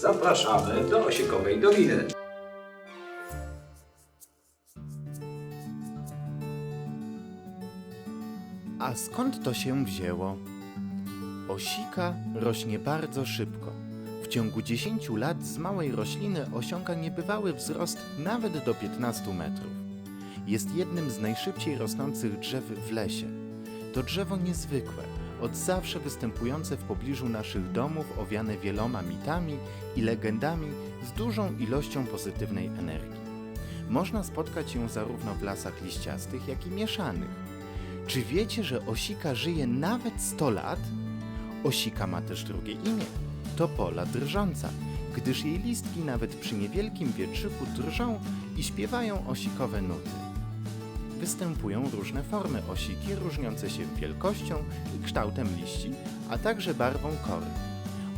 Zapraszamy do Osiekowej Doliny. A skąd to się wzięło? Osika rośnie bardzo szybko. W ciągu 10 lat z małej rośliny osiąga niebywały wzrost nawet do 15 metrów. Jest jednym z najszybciej rosnących drzew w lesie. To drzewo niezwykłe, od zawsze występujące w pobliżu naszych domów, owiane wieloma mitami i legendami z dużą ilością pozytywnej energii. Można spotkać ją zarówno w lasach liściastych, jak i mieszanych. Czy wiecie, że osika żyje nawet 100 lat? Osika ma też drugie imię. To pola drżąca, gdyż jej listki nawet przy niewielkim wietrzyku drżą i śpiewają osikowe nuty. Występują różne formy osiki, różniące się wielkością i kształtem liści, a także barwą kory.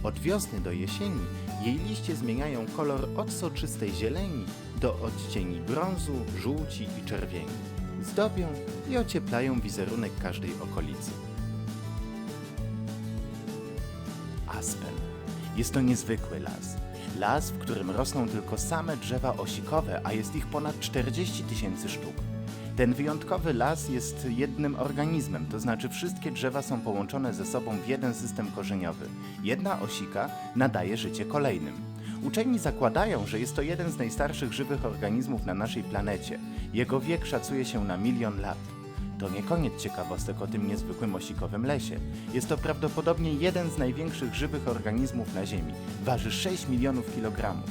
Od wiosny do jesieni jej liście zmieniają kolor od soczystej zieleni do odcieni brązu, żółci i czerwieni. Zdobią i ocieplają wizerunek każdej okolicy. Aspen. Jest to niezwykły las. Las, w którym rosną tylko same drzewa osikowe, a jest ich ponad 40 000 sztuk. Ten wyjątkowy las jest jednym organizmem, to znaczy wszystkie drzewa są połączone ze sobą w jeden system korzeniowy. Jedna osika nadaje życie kolejnym. Uczeni zakładają, że jest to jeden z najstarszych żywych organizmów na naszej planecie. Jego wiek szacuje się na 1 000 000 lat. To nie koniec ciekawostek o tym niezwykłym osikowym lesie. Jest to prawdopodobnie jeden z największych żywych organizmów na Ziemi. Waży 6 milionów kilogramów.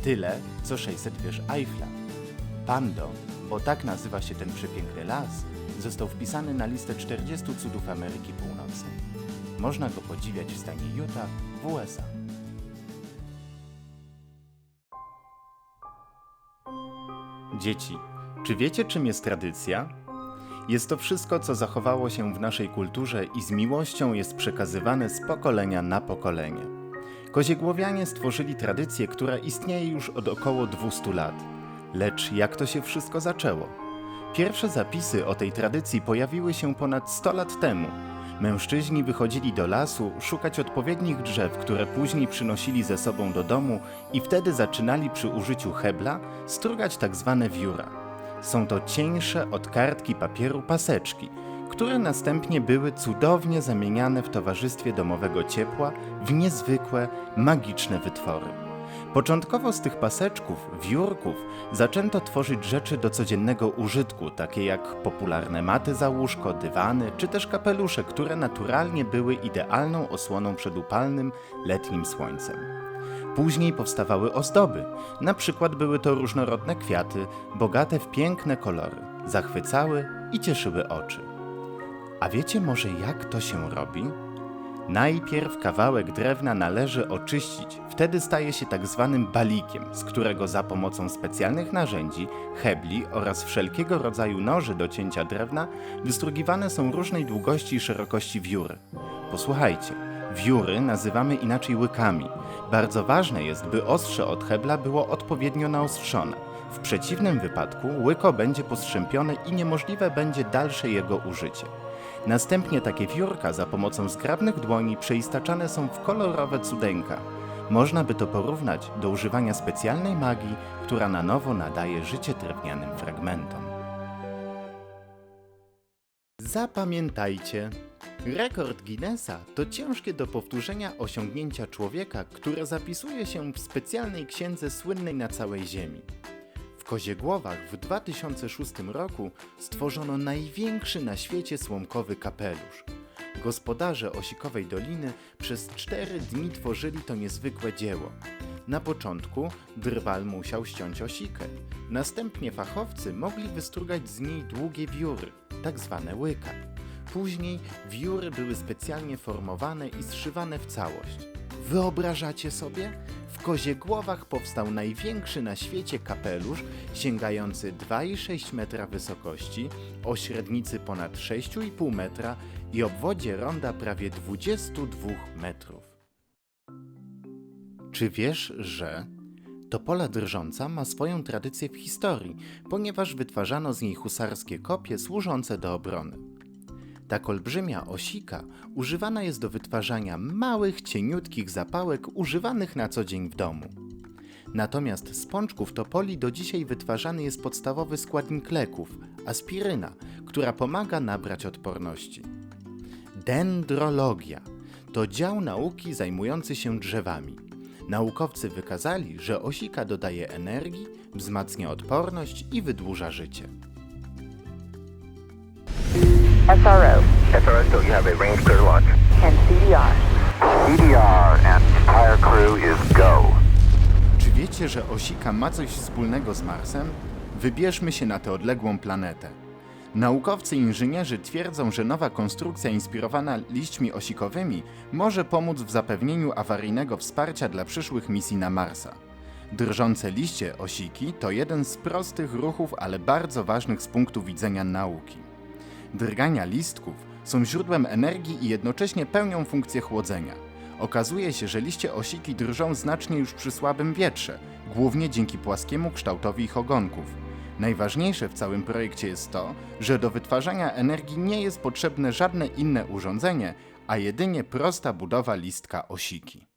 Tyle, co 600 wież Eiffla. Pando, bo tak nazywa się ten przepiękny las, został wpisany na listę 40 cudów Ameryki Północnej. Można go podziwiać w stanie Utah w USA. Dzieci, czy wiecie, czym jest tradycja? Jest to wszystko, co zachowało się w naszej kulturze i z miłością jest przekazywane z pokolenia na pokolenie. Koziegłowianie stworzyli tradycję, która istnieje już od około 200 lat. Lecz jak to się wszystko zaczęło? Pierwsze zapisy o tej tradycji pojawiły się ponad 100 lat temu. Mężczyźni wychodzili do lasu szukać odpowiednich drzew, które później przynosili ze sobą do domu i wtedy zaczynali przy użyciu hebla strugać tak zwane wióra. Są to cieńsze od kartki papieru paseczki, które następnie były cudownie zamieniane w towarzystwie domowego ciepła w niezwykłe, magiczne wytwory. Początkowo z tych paseczków, wiórków, zaczęto tworzyć rzeczy do codziennego użytku, takie jak popularne maty za łóżko, dywany czy też kapelusze, które naturalnie były idealną osłoną przed upalnym, letnim słońcem. Później powstawały ozdoby, na przykład były to różnorodne kwiaty, bogate w piękne kolory, zachwycały i cieszyły oczy. A wiecie może jak to się robi? Najpierw kawałek drewna należy oczyścić, wtedy staje się tak zwanym balikiem, z którego za pomocą specjalnych narzędzi, hebli oraz wszelkiego rodzaju noży do cięcia drewna wystrugiwane są różnej długości i szerokości wióry. Posłuchajcie, wióry nazywamy inaczej łykami. Bardzo ważne jest, by ostrze od hebla było odpowiednio naostrzone. W przeciwnym wypadku łyko będzie postrzępione i niemożliwe będzie dalsze jego użycie. Następnie takie wiórka za pomocą zgrabnych dłoni przeistaczane są w kolorowe cudeńka. Można by to porównać do używania specjalnej magii, która na nowo nadaje życie drewnianym fragmentom. Zapamiętajcie! Rekord Guinnessa to ciężkie do powtórzenia osiągnięcia człowieka, które zapisuje się w specjalnej księdze słynnej na całej Ziemi. W Koziegłowach w 2006 roku stworzono największy na świecie słomkowy kapelusz. Gospodarze Osikowej Doliny przez 4 dni tworzyli to niezwykłe dzieło. Na początku drwal musiał ściąć osikę. Następnie fachowcy mogli wystrugać z niej długie wióry, tak zwane łyka. Później wióry były specjalnie formowane i zszywane w całość. Wyobrażacie sobie? W Koziegłowach powstał największy na świecie kapelusz, sięgający 2,6 metra wysokości, o średnicy ponad 6,5 metra i obwodzie ronda prawie 22 metrów. Czy wiesz, że topola drżąca ma swoją tradycję w historii, ponieważ wytwarzano z niej husarskie kopie służące do obrony. Tak olbrzymia osika używana jest do wytwarzania małych, cieniutkich zapałek używanych na co dzień w domu. Natomiast z pączków topoli do dzisiaj wytwarzany jest podstawowy składnik leków – aspiryna, która pomaga nabrać odporności. Dendrologia to dział nauki zajmujący się drzewami. Naukowcy wykazali, że osika dodaje energii, wzmacnia odporność i wydłuża życie. SRO. SRO, you have a range clear launch. And CDR. CDR and entire crew is go. Czy wiecie, że osika ma coś wspólnego z Marsem? Wybierzmy się na tę odległą planetę. Naukowcy i inżynierzy twierdzą, że nowa konstrukcja inspirowana liśćmi osikowymi może pomóc w zapewnieniu awaryjnego wsparcia dla przyszłych misji na Marsa. Drżące liście osiki to jeden z prostych ruchów, ale bardzo ważnych z punktu widzenia nauki. Drgania listków są źródłem energii i jednocześnie pełnią funkcję chłodzenia. Okazuje się, że liście osiki drżą znacznie już przy słabym wietrze, głównie dzięki płaskiemu kształtowi ich ogonków. Najważniejsze w całym projekcie jest to, że do wytwarzania energii nie jest potrzebne żadne inne urządzenie, a jedynie prosta budowa listka osiki.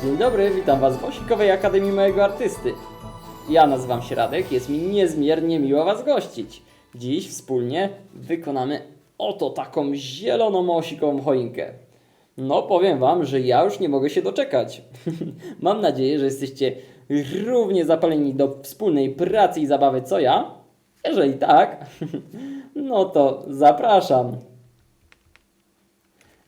Dzień dobry, witam Was w Osikowej Akademii Mojego Artysty. Ja nazywam się Radek, jest mi niezmiernie miło Was gościć. Dziś wspólnie wykonamy oto taką zieloną osikową choinkę. No powiem Wam, że ja już nie mogę się doczekać. Mam nadzieję, że jesteście równie zapaleni do wspólnej pracy i zabawy co ja. Jeżeli tak, no to zapraszam.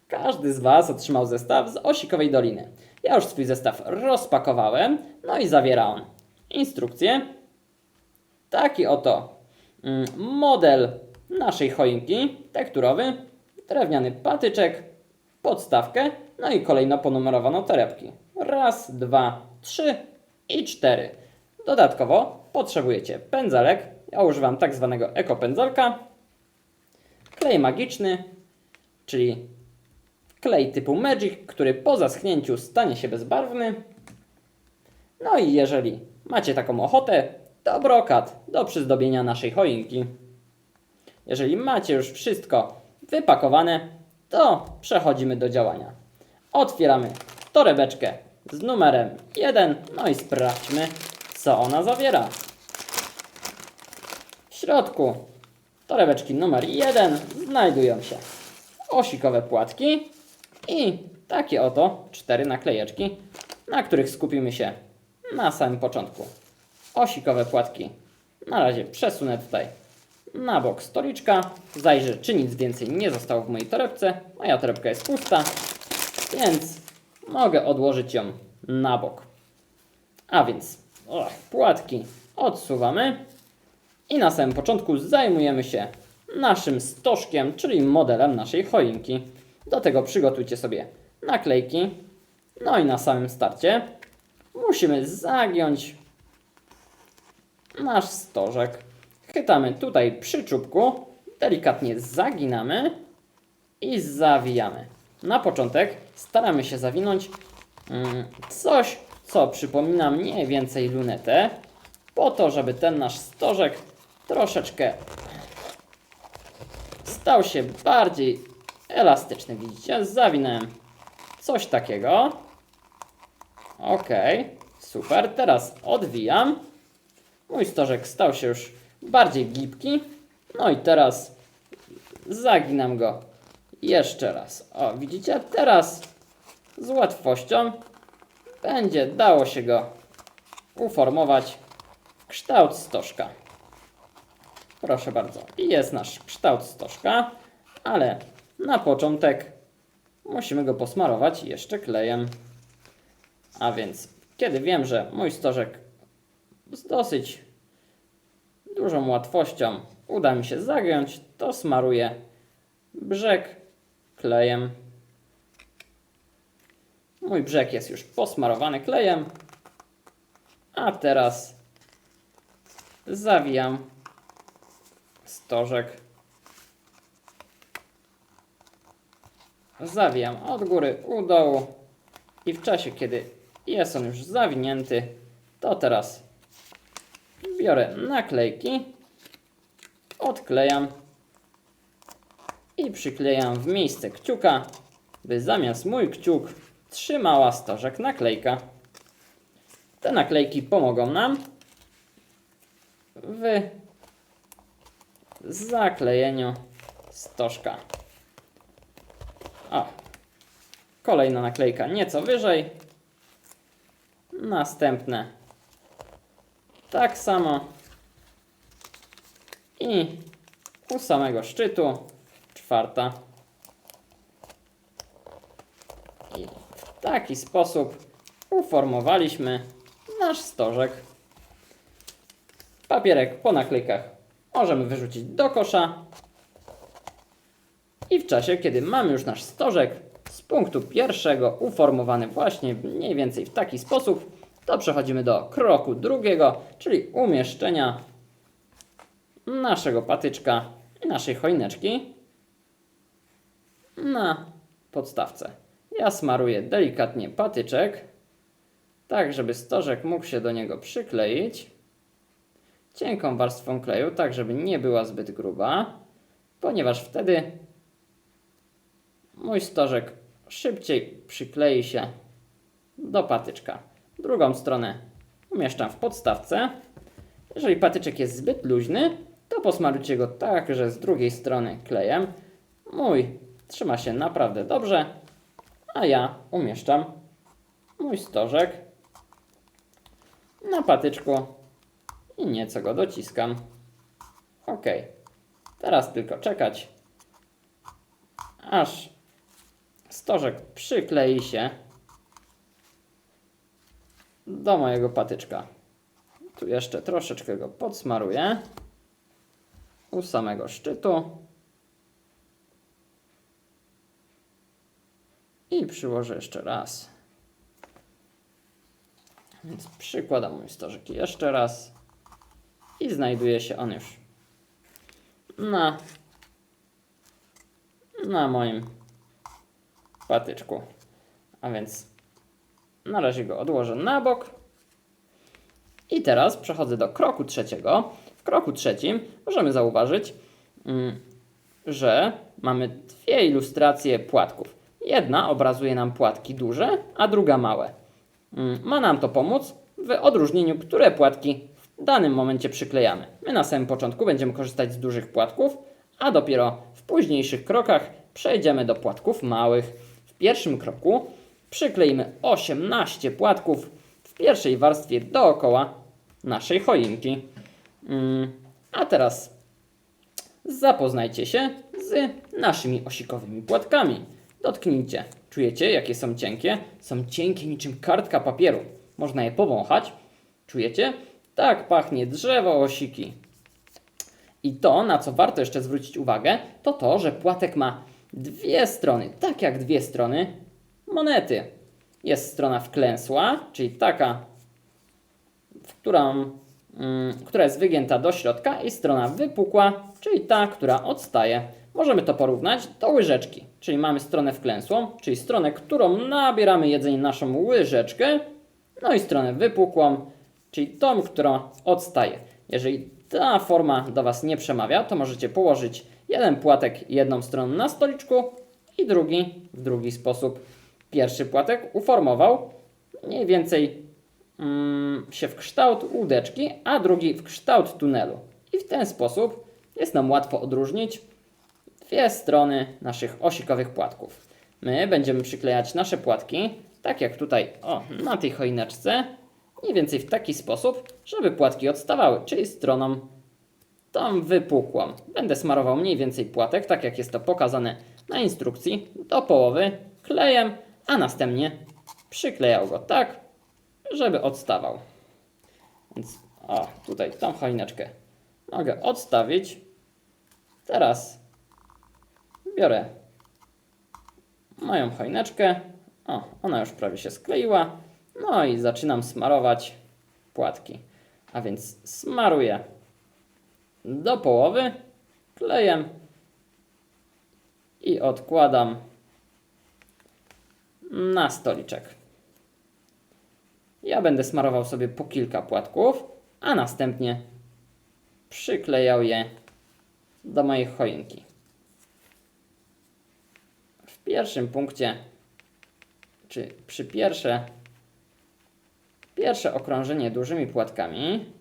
Każdy z Was otrzymał zestaw z Osikowej Doliny. Ja już swój zestaw rozpakowałem, no i zawiera on instrukcję, taki oto model naszej choinki, tekturowy, drewniany patyczek, podstawkę, no i kolejno ponumerowano torebki. 1, 2, 3 i 4. Dodatkowo potrzebujecie pędzelek, ja używam tak zwanego ekopędzelka, klej magiczny, czyli klej typu Magic, który po zaschnięciu stanie się bezbarwny. No i jeżeli macie taką ochotę, to brokat do przyzdobienia naszej choinki. Jeżeli macie już wszystko wypakowane, to przechodzimy do działania. Otwieramy torebeczkę z numerem 1, no i sprawdźmy, co ona zawiera. W środku torebeczki numer 1 znajdują się osikowe płatki i takie oto 4 naklejeczki, na których skupimy się na samym początku. Osikowe płatki na razie przesunę tutaj na bok stoliczka. Zajrzę, czy nic więcej nie zostało w mojej torebce. Moja torebka jest pusta, więc mogę odłożyć ją na bok. A więc płatki odsuwamy i na samym początku zajmujemy się naszym stożkiem, czyli modelem naszej choinki. Do tego przygotujcie sobie naklejki. No i na samym starcie musimy zagiąć nasz stożek. Chwytamy tutaj przy czubku, delikatnie zaginamy i zawijamy. Na początek staramy się zawinąć coś, co przypomina mniej więcej lunetę, po to, żeby ten nasz stożek troszeczkę stał się bardziej elastyczny. Widzicie? Zawinąłem coś takiego. Ok, super. Teraz odwijam. Mój stożek stał się już bardziej gibki. No i teraz zaginam go jeszcze raz. O, widzicie? Teraz z łatwością będzie dało się go uformować w kształt stożka. Proszę bardzo. I jest nasz kształt stożka, ale na początek musimy go posmarować jeszcze klejem. A więc, kiedy wiem, że mój stożek z dosyć dużą łatwością uda mi się zagiąć, to smaruję brzeg klejem. Mój brzeg jest już posmarowany klejem, a teraz zawijam stożek. Zawijam od góry u dołu I w czasie, kiedy jest on już zawinięty, to teraz biorę naklejki, odklejam i przyklejam w miejsce kciuka, by zamiast mój kciuk trzymała stożek naklejka. Te naklejki pomogą nam w zaklejeniu stożka. O, kolejna naklejka nieco wyżej. Następne tak samo. I u samego szczytu czwarta. I w taki sposób uformowaliśmy nasz stożek. Papierek po naklejkach możemy wyrzucić do kosza. I w czasie, kiedy mamy już nasz stożek z punktu pierwszego uformowany właśnie mniej więcej w taki sposób, to przechodzimy do kroku drugiego, czyli umieszczenia naszego patyczka i naszej choineczki na podstawce. Ja smaruję delikatnie patyczek, tak żeby stożek mógł się do niego przykleić cienką warstwą kleju, tak żeby nie była zbyt gruba, ponieważ wtedy mój stożek szybciej przyklei się do patyczka. Drugą stronę umieszczam w podstawce. Jeżeli patyczek jest zbyt luźny, to posmarujcie go także z drugiej strony klejem. Mój trzyma się naprawdę dobrze, a ja umieszczam mój stożek na patyczku i nieco go dociskam. Ok, teraz tylko czekać, aż stożek przyklei się do mojego patyczka. Tu jeszcze troszeczkę go podsmaruję u samego szczytu i przyłożę jeszcze raz. Więc przykładam mój stożek jeszcze raz i znajduje się on już na moim patyczku. A więc na razie go odłożę na bok. I teraz przechodzę do kroku trzeciego. W kroku trzecim możemy zauważyć, że mamy dwie ilustracje płatków. Jedna obrazuje nam płatki duże, a druga małe. Ma nam to pomóc w odróżnieniu, które płatki w danym momencie przyklejamy. My na samym początku będziemy korzystać z dużych płatków, a dopiero w późniejszych krokach przejdziemy do płatków małych. W pierwszym kroku przykleimy 18 płatków w pierwszej warstwie dookoła naszej choinki. A teraz zapoznajcie się z naszymi osikowymi płatkami. Dotknijcie. Czujecie, jakie są cienkie? Są cienkie niczym kartka papieru. Można je powąchać. Czujecie? Tak pachnie drzewo osiki. I to, na co warto jeszcze zwrócić uwagę, to to, że płatek ma dwie strony, tak jak dwie strony monety. Jest strona wklęsła, czyli taka, która jest wygięta do środka, i strona wypukła, czyli ta, która odstaje. Możemy to porównać do łyżeczki, czyli mamy stronę wklęsłą, czyli stronę, którą nabieramy jedzenie naszą łyżeczkę, no i stronę wypukłą, czyli tą, która odstaje. Jeżeli ta forma do Was nie przemawia, to możecie położyć jeden płatek jedną stroną na stoliczku i drugi w drugi sposób. Pierwszy płatek uformował mniej więcej się w kształt łódeczki, a drugi w kształt tunelu. I w ten sposób jest nam łatwo odróżnić dwie strony naszych osikowych płatków. My będziemy przyklejać nasze płatki, tak jak tutaj na tej choineczce, mniej więcej w taki sposób, żeby płatki odstawały, czyli stroną tą wypukłą. Będę smarował mniej więcej płatek, tak jak jest to pokazane na instrukcji, do połowy klejem, a następnie przyklejał go tak, żeby odstawał. Więc tutaj tą choineczkę mogę odstawić. Teraz biorę moją choineczkę. Ona już prawie się skleiła. No i zaczynam smarować płatki. A więc smaruję do połowy klejem i odkładam na stoliczek. Ja będę smarował sobie po kilka płatków, a następnie przyklejał je do mojej choinki. W pierwszym punkcie, czy przy pierwsze okrążenie dużymi płatkami,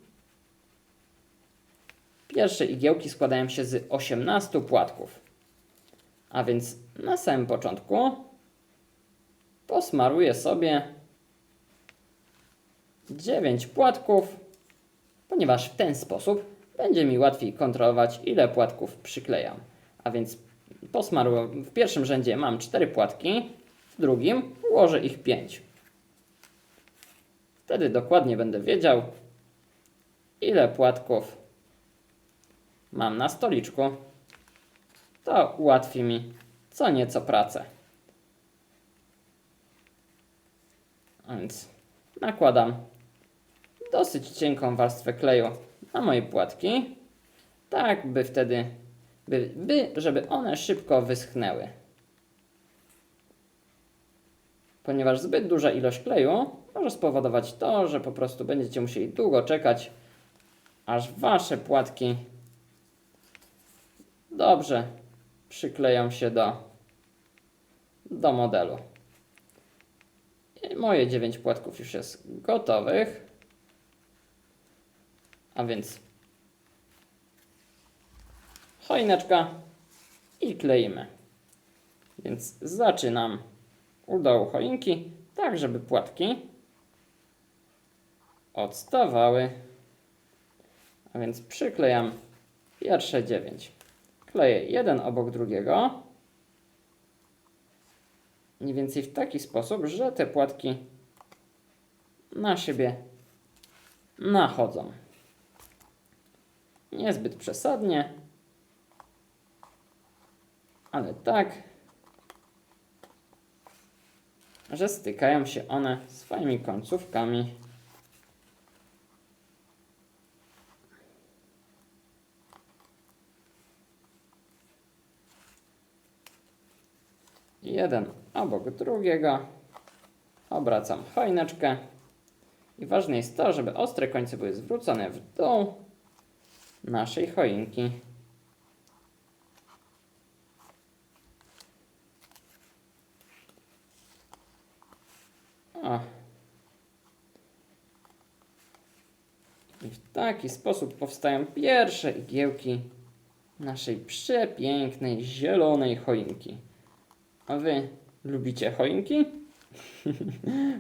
pierwsze igiełki składają się z 18 płatków. A więc na samym początku posmaruję sobie 9 płatków, ponieważ w ten sposób będzie mi łatwiej kontrolować, ile płatków przyklejam. A więc posmaruję, w pierwszym rzędzie mam 4 płatki, w drugim ułożę ich 5. Wtedy dokładnie będę wiedział, ile płatków mam na stoliczku. To ułatwi mi co nieco pracę. A więc nakładam dosyć cienką warstwę kleju na moje płatki, tak by wtedy, żeby one szybko wyschnęły. Ponieważ zbyt duża ilość kleju może spowodować to, że po prostu będziecie musieli długo czekać, aż wasze płatki dobrze przykleją się do modelu. I moje 9 płatków już jest gotowych. A więc choineczka i kleimy. Więc zaczynam u dołu choinki, tak żeby płatki odstawały. A więc przyklejam pierwsze 9. Kleję jeden obok drugiego. Mniej więcej w taki sposób, że te płatki na siebie nachodzą. Niezbyt przesadnie, ale tak, że stykają się one swoimi końcówkami. Jeden obok drugiego. Obracam choineczkę. I ważne jest to, żeby ostre końce były zwrócone w dół naszej choinki. O. I w taki sposób powstają pierwsze igiełki naszej przepięknej, zielonej choinki. A wy lubicie choinki?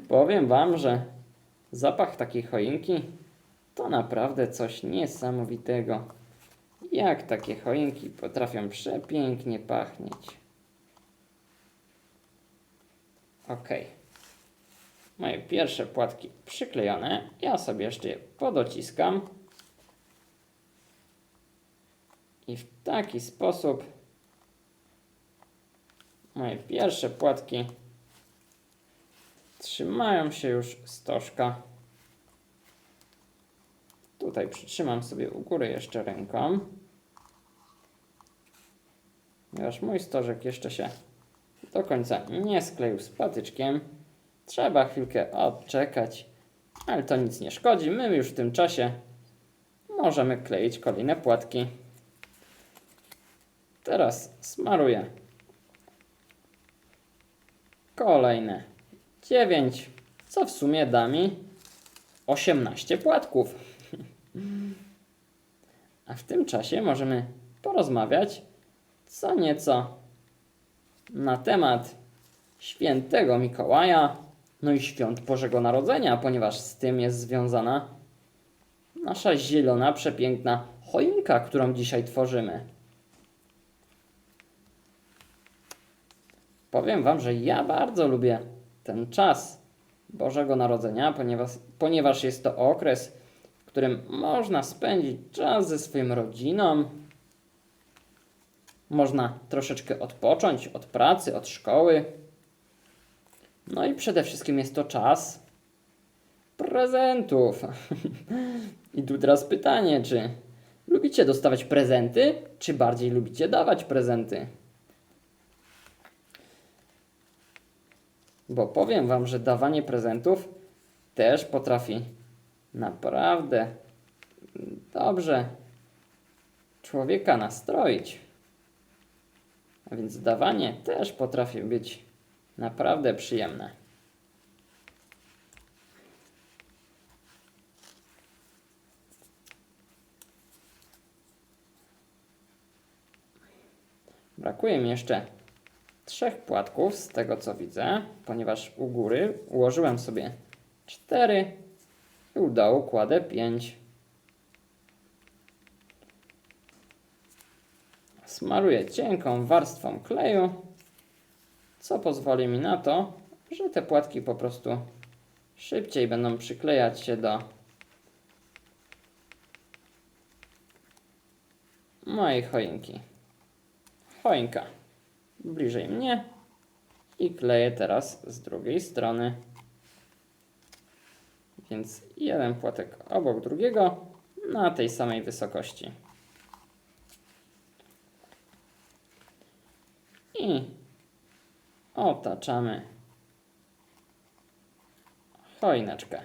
Powiem wam, że zapach takiej choinki to naprawdę coś niesamowitego. Jak takie choinki potrafią przepięknie pachnieć. Ok. Moje pierwsze płatki przyklejone. Ja sobie jeszcze je podociskam. I w taki sposób moje pierwsze płatki trzymają się już stożka. Tutaj przytrzymam sobie u góry jeszcze ręką, ponieważ mój stożek jeszcze się do końca nie skleił z patyczkiem. Trzeba chwilkę odczekać, ale to nic nie szkodzi. My już w tym czasie możemy kleić kolejne płatki. Teraz smaruję kolejne 9, co w sumie da mi 18 płatków. A w tym czasie możemy porozmawiać co nieco na temat świętego Mikołaja, no i świąt Bożego Narodzenia, ponieważ z tym jest związana nasza zielona, przepiękna choinka, którą dzisiaj tworzymy. Powiem wam, że ja bardzo lubię ten czas Bożego Narodzenia, ponieważ jest to okres, w którym można spędzić czas ze swoją rodziną. Można troszeczkę odpocząć od pracy, od szkoły. No i przede wszystkim jest to czas prezentów. I tu teraz pytanie, czy lubicie dostawać prezenty, czy bardziej lubicie dawać prezenty? Bo powiem wam, że dawanie prezentów też potrafi naprawdę dobrze człowieka nastroić. A więc dawanie też potrafi być naprawdę przyjemne. Brakuje mi jeszcze 3 płatków z tego co widzę, ponieważ u góry ułożyłem sobie 4 i u dołu kładę 5. Smaruję cienką warstwą kleju, co pozwoli mi na to, że te płatki po prostu szybciej będą przyklejać się do mojej choinki. Choinka bliżej mnie i kleję teraz z drugiej strony. Więc jeden płatek obok drugiego na tej samej wysokości. I otaczamy choineczkę.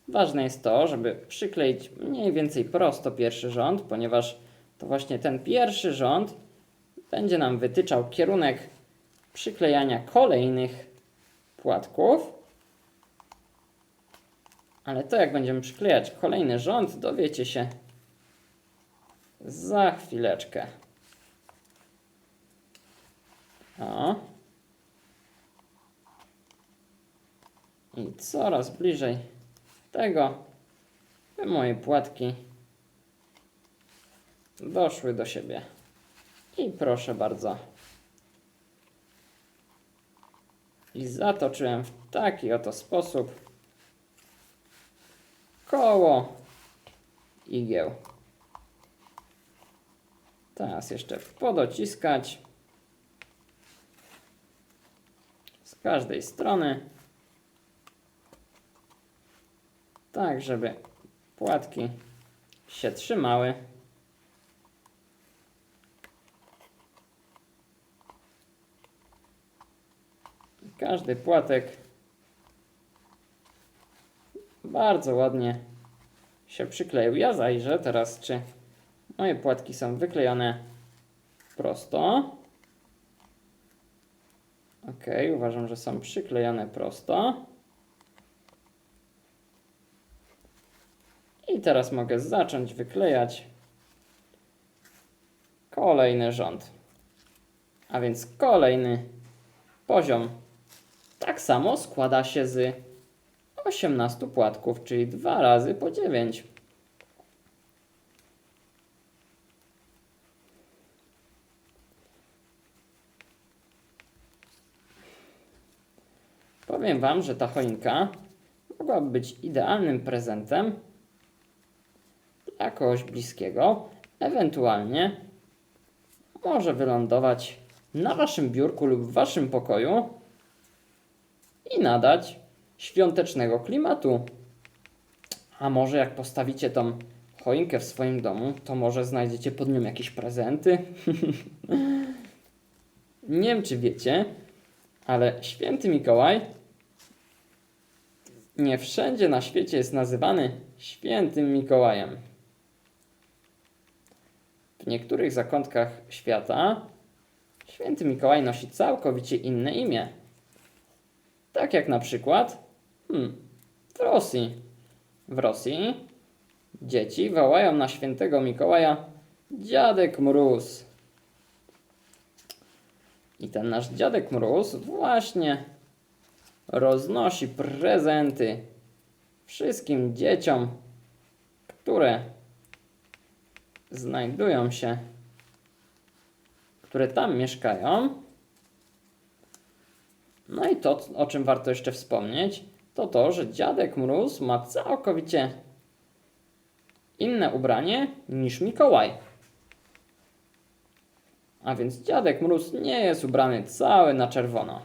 Ważne jest to, żeby przykleić mniej więcej prosto pierwszy rząd, ponieważ to właśnie ten pierwszy rząd będzie nam wytyczał kierunek przyklejania kolejnych płatków. Ale to, jak będziemy przyklejać kolejny rząd, dowiecie się za chwileczkę. O. I coraz bliżej tego, by moje płatki doszły do siebie. I proszę bardzo. I zatoczyłem w taki oto sposób koło igieł. Teraz jeszcze podociskać z każdej strony, tak żeby płatki się trzymały. Każdy płatek bardzo ładnie się przykleił. Ja zajrzę teraz, czy moje płatki są wyklejone prosto. Ok, uważam, że są przyklejone prosto. I teraz mogę zacząć wyklejać kolejny rząd. A więc kolejny poziom. Tak samo składa się z 18 płatków, czyli 2 razy po 9. Powiem Wam, że ta choinka mogłaby być idealnym prezentem dla kogoś bliskiego. Ewentualnie może wylądować na Waszym biurku lub w Waszym pokoju i nadać świątecznego klimatu. A może jak postawicie tą choinkę w swoim domu, to może znajdziecie pod nią jakieś prezenty? Nie wiem, czy wiecie, ale święty Mikołaj nie wszędzie na świecie jest nazywany świętym Mikołajem. W niektórych zakątkach świata święty Mikołaj nosi całkowicie inne imię. Tak jak na przykład w Rosji. W Rosji dzieci wołają na świętego Mikołaja Dziadek Mróz. I ten nasz Dziadek Mróz właśnie roznosi prezenty wszystkim dzieciom, które znajdują się, które tam mieszkają. No i to, o czym warto jeszcze wspomnieć, to to, że Dziadek Mróz ma całkowicie inne ubranie niż Mikołaj. A więc Dziadek Mróz nie jest ubrany cały na czerwono.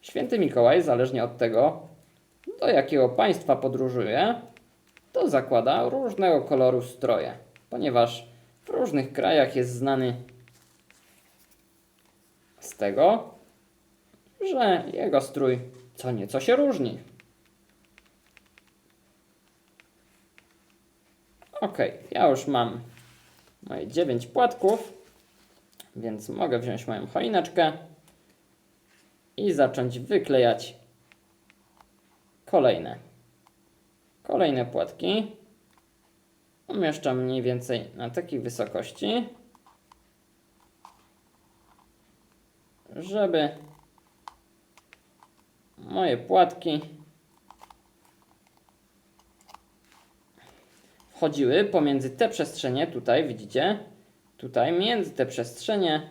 Święty Mikołaj, zależnie od tego, do jakiego państwa podróżuje, to zakłada różnego koloru stroje, ponieważ w różnych krajach jest znany z tego, że jego strój co nieco się różni. Ok, ja już mam moje 9 płatków, więc mogę wziąć moją choineczkę i zacząć wyklejać kolejne płatki. Umieszczam mniej więcej na takiej wysokości, żeby moje płatki wchodziły pomiędzy te przestrzenie, tutaj widzicie, tutaj między te przestrzenie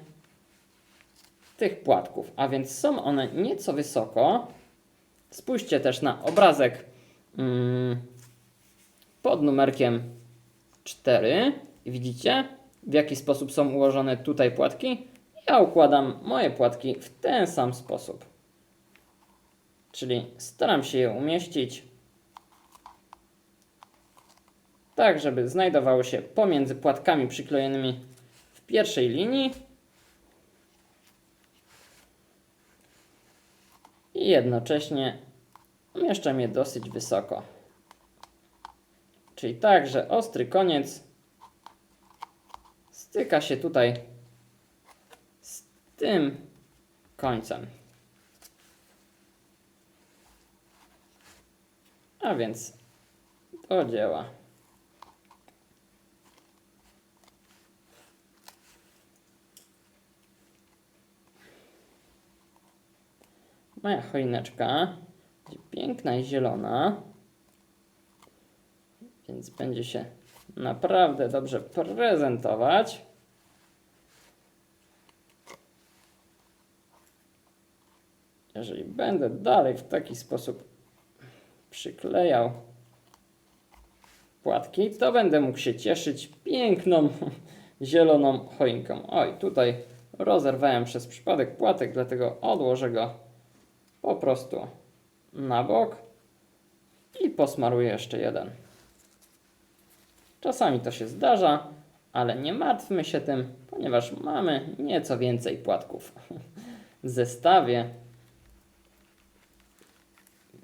tych płatków, a więc są one nieco wysoko. Spójrzcie też na obrazek pod numerkiem 4 i widzicie, w jaki sposób są ułożone tutaj płatki. Ja układam moje płatki w ten sam sposób. Czyli staram się je umieścić tak, żeby znajdowały się pomiędzy płatkami przyklejonymi w pierwszej linii i jednocześnie umieszczam je dosyć wysoko. Czyli tak, że ostry koniec styka się tutaj z tym końcem. A więc do dzieła. Moja choineczka będzie piękna i zielona, więc będzie się naprawdę dobrze prezentować. Jeżeli będę dalej w taki sposób przyklejał płatki, to będę mógł się cieszyć piękną, zieloną choinką. Oj, tutaj rozerwałem przez przypadek płatek, dlatego odłożę go po prostu na bok i posmaruję jeszcze jeden. Czasami to się zdarza, ale nie martwmy się tym, ponieważ mamy nieco więcej płatków w zestawie,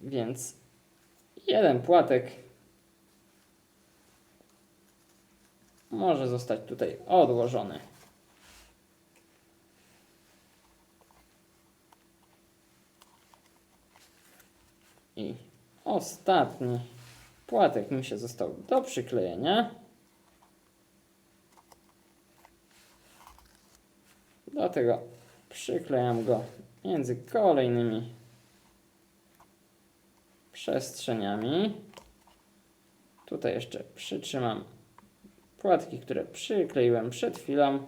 więc jeden płatek może zostać tutaj odłożony. I ostatni płatek mi się został do przyklejenia. Dlatego przyklejam go między kolejnymi przestrzeniami. Tutaj jeszcze przytrzymam płatki, które przykleiłem przed chwilą,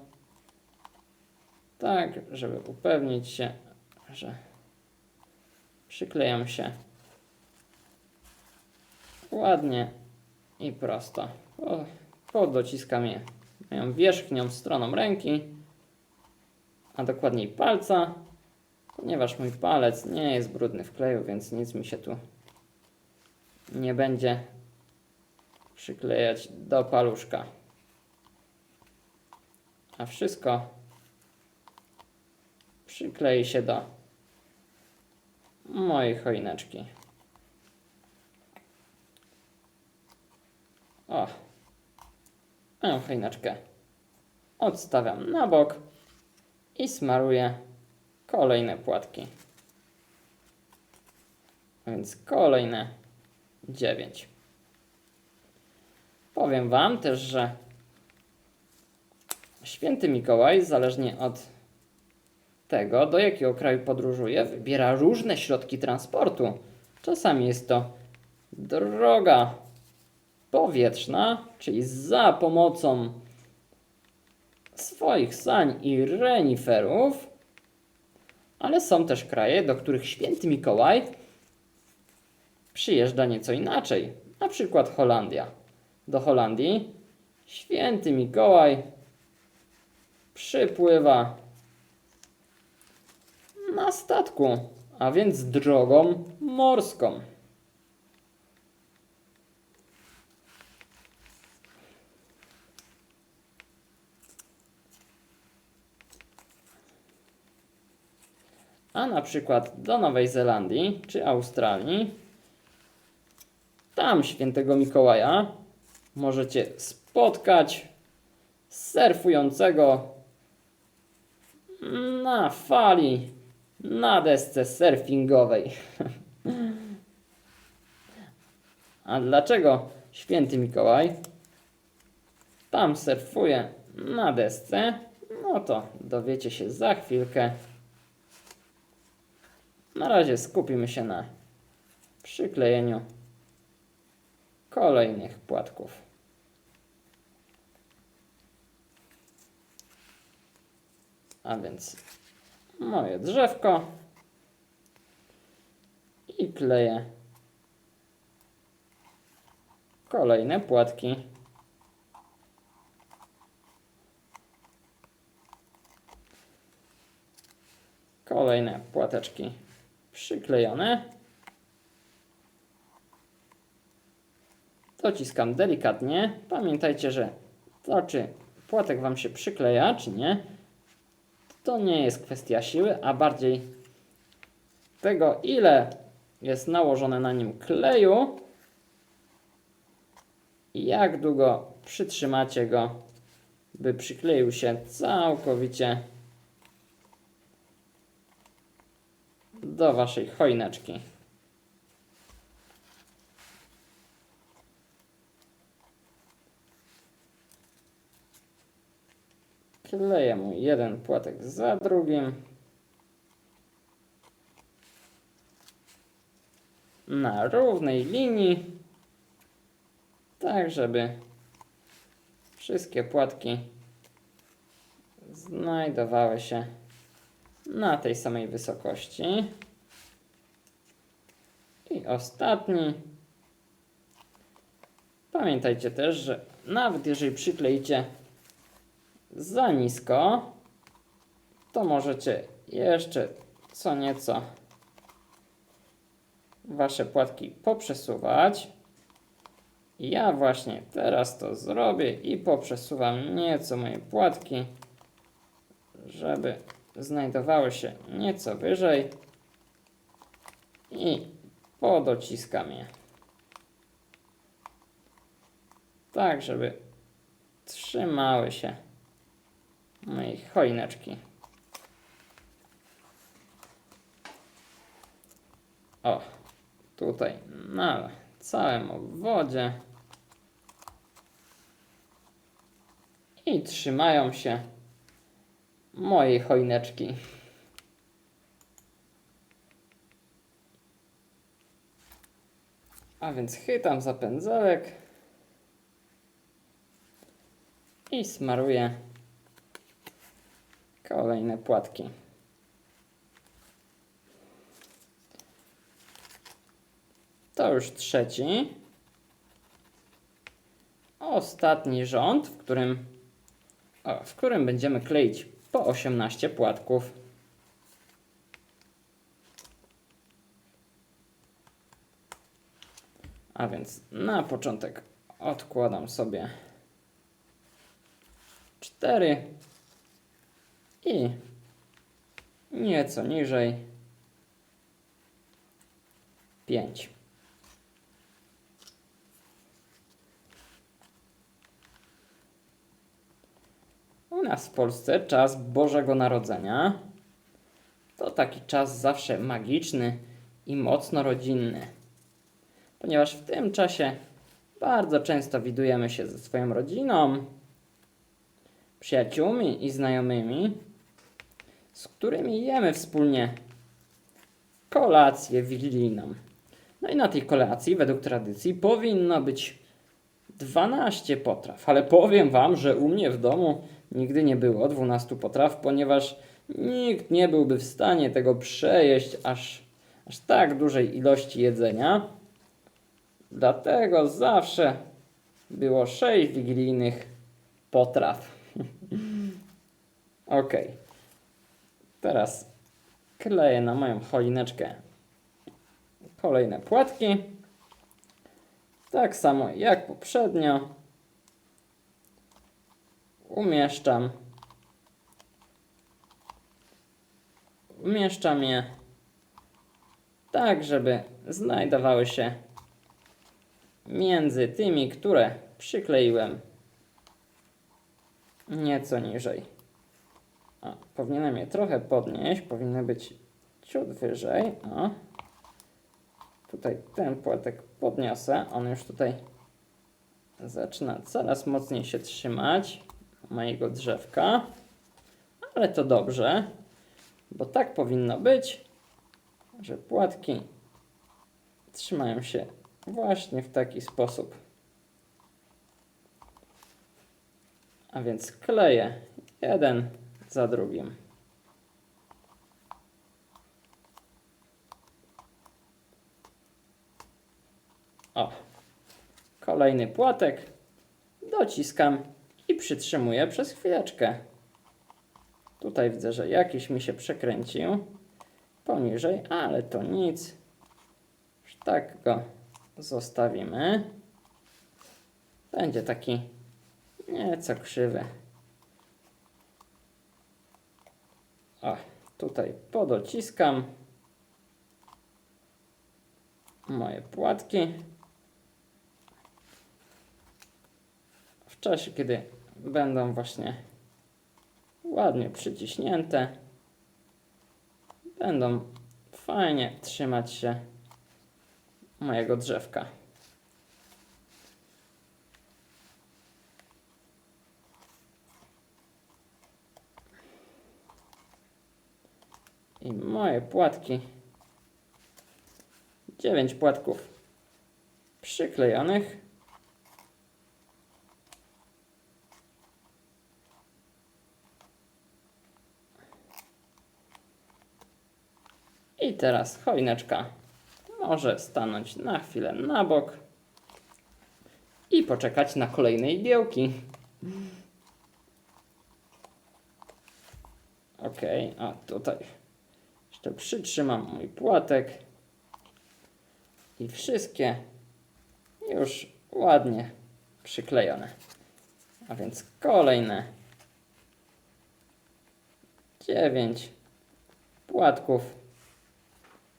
tak żeby upewnić się, że przykleją się ładnie i prosto. Podociskam je moją wierzchnią stroną ręki, a dokładniej palca, ponieważ mój palec nie jest brudny w kleju, więc nic mi się tu nie będzie przyklejać do paluszka. A wszystko przyklei się do mojej choineczki. O, moją choineczkę odstawiam na bok i smaruję kolejne płatki. A więc kolejne 9. Powiem Wam też, że Święty Mikołaj, zależnie od tego, do jakiego kraju podróżuje, wybiera różne środki transportu. Czasami jest to droga powietrzna, czyli za pomocą swoich sań i reniferów, ale są też kraje, do których Święty Mikołaj przyjeżdża nieco inaczej. Na przykład Holandia. Do Holandii Święty Mikołaj przypływa na statku, a więc drogą morską. a na przykład do Nowej Zelandii czy Australii, tam świętego Mikołaja możecie spotkać surfującego na fali na desce surfingowej. A dlaczego święty Mikołaj tam surfuje na desce? No to dowiecie się za chwilkę. Na razie skupimy się na przyklejeniu kolejnych płatków. A więc moje drzewko i kleję kolejne płatki. Kolejne płateczki przyklejone. Dociskam delikatnie. Pamiętajcie, że to, czy płatek Wam się przykleja, czy nie, to nie jest kwestia siły, a bardziej tego, ile jest nałożone na nim kleju i jak długo przytrzymacie go, by przykleił się całkowicie do Waszej choineczki. Kleję mu jeden płatek za drugim na równej linii, tak żeby wszystkie płatki znajdowały się na tej samej wysokości. I ostatni. Pamiętajcie też, że nawet jeżeli przykleicie za nisko, to możecie jeszcze co nieco Wasze płatki poprzesuwać. Ja właśnie teraz to zrobię i poprzesuwam nieco moje płatki, żeby znajdowały się nieco wyżej i podociskam je. Tak, żeby trzymały się mojej choineczki. O, tutaj na całym obwodzie. I trzymają się mojej choineczki. A więc chytam za pędzelek i smaruję kolejne płatki. To już trzeci. Ostatni rząd, w którym będziemy kleić po 18 płatków. A więc na początek odkładam sobie 4 i nieco niżej 5. U nas w Polsce czas Bożego Narodzenia to taki czas zawsze magiczny i mocno rodzinny, ponieważ w tym czasie bardzo często widujemy się ze swoją rodziną, przyjaciółmi i znajomymi, z którymi jemy wspólnie kolację wigilijną. No i na tej kolacji według tradycji powinno być 12 potraw, ale powiem Wam, że u mnie w domu nigdy nie było 12 potraw, ponieważ nikt nie byłby w stanie tego przejeść aż tak dużej ilości jedzenia. Dlatego zawsze było 6 wigilijnych potraw. Ok. Teraz kleję na moją choineczkę kolejne płatki. Tak samo jak poprzednio umieszczam umieszczam je tak, żeby znajdowały się między tymi, które przykleiłem nieco niżej. Powinienem je trochę podnieść, powinny być ciut wyżej. Tutaj ten płatek podniosę, on już tutaj zaczyna coraz mocniej się trzymać mojego drzewka, ale to dobrze, bo tak powinno być, że płatki trzymają się właśnie w taki sposób. A więc kleję jeden za drugim. Kolejny płatek dociskam i przytrzymuję przez chwileczkę. Tutaj widzę, że jakiś mi się przekręcił poniżej, ale to nic. Już tak go zostawimy. Będzie taki nieco krzywy. Tutaj podociskam moje płatki. W czasie, kiedy będą właśnie ładnie przyciśnięte, będą fajnie trzymać się mojego drzewka. I moje płatki, 9 płatków przyklejonych. I teraz choineczka może stanąć na chwilę na bok i poczekać na kolejne igiełki. Ok, a tutaj jeszcze przytrzymam mój płatek i wszystkie już ładnie przyklejone. A więc kolejne 9 płatków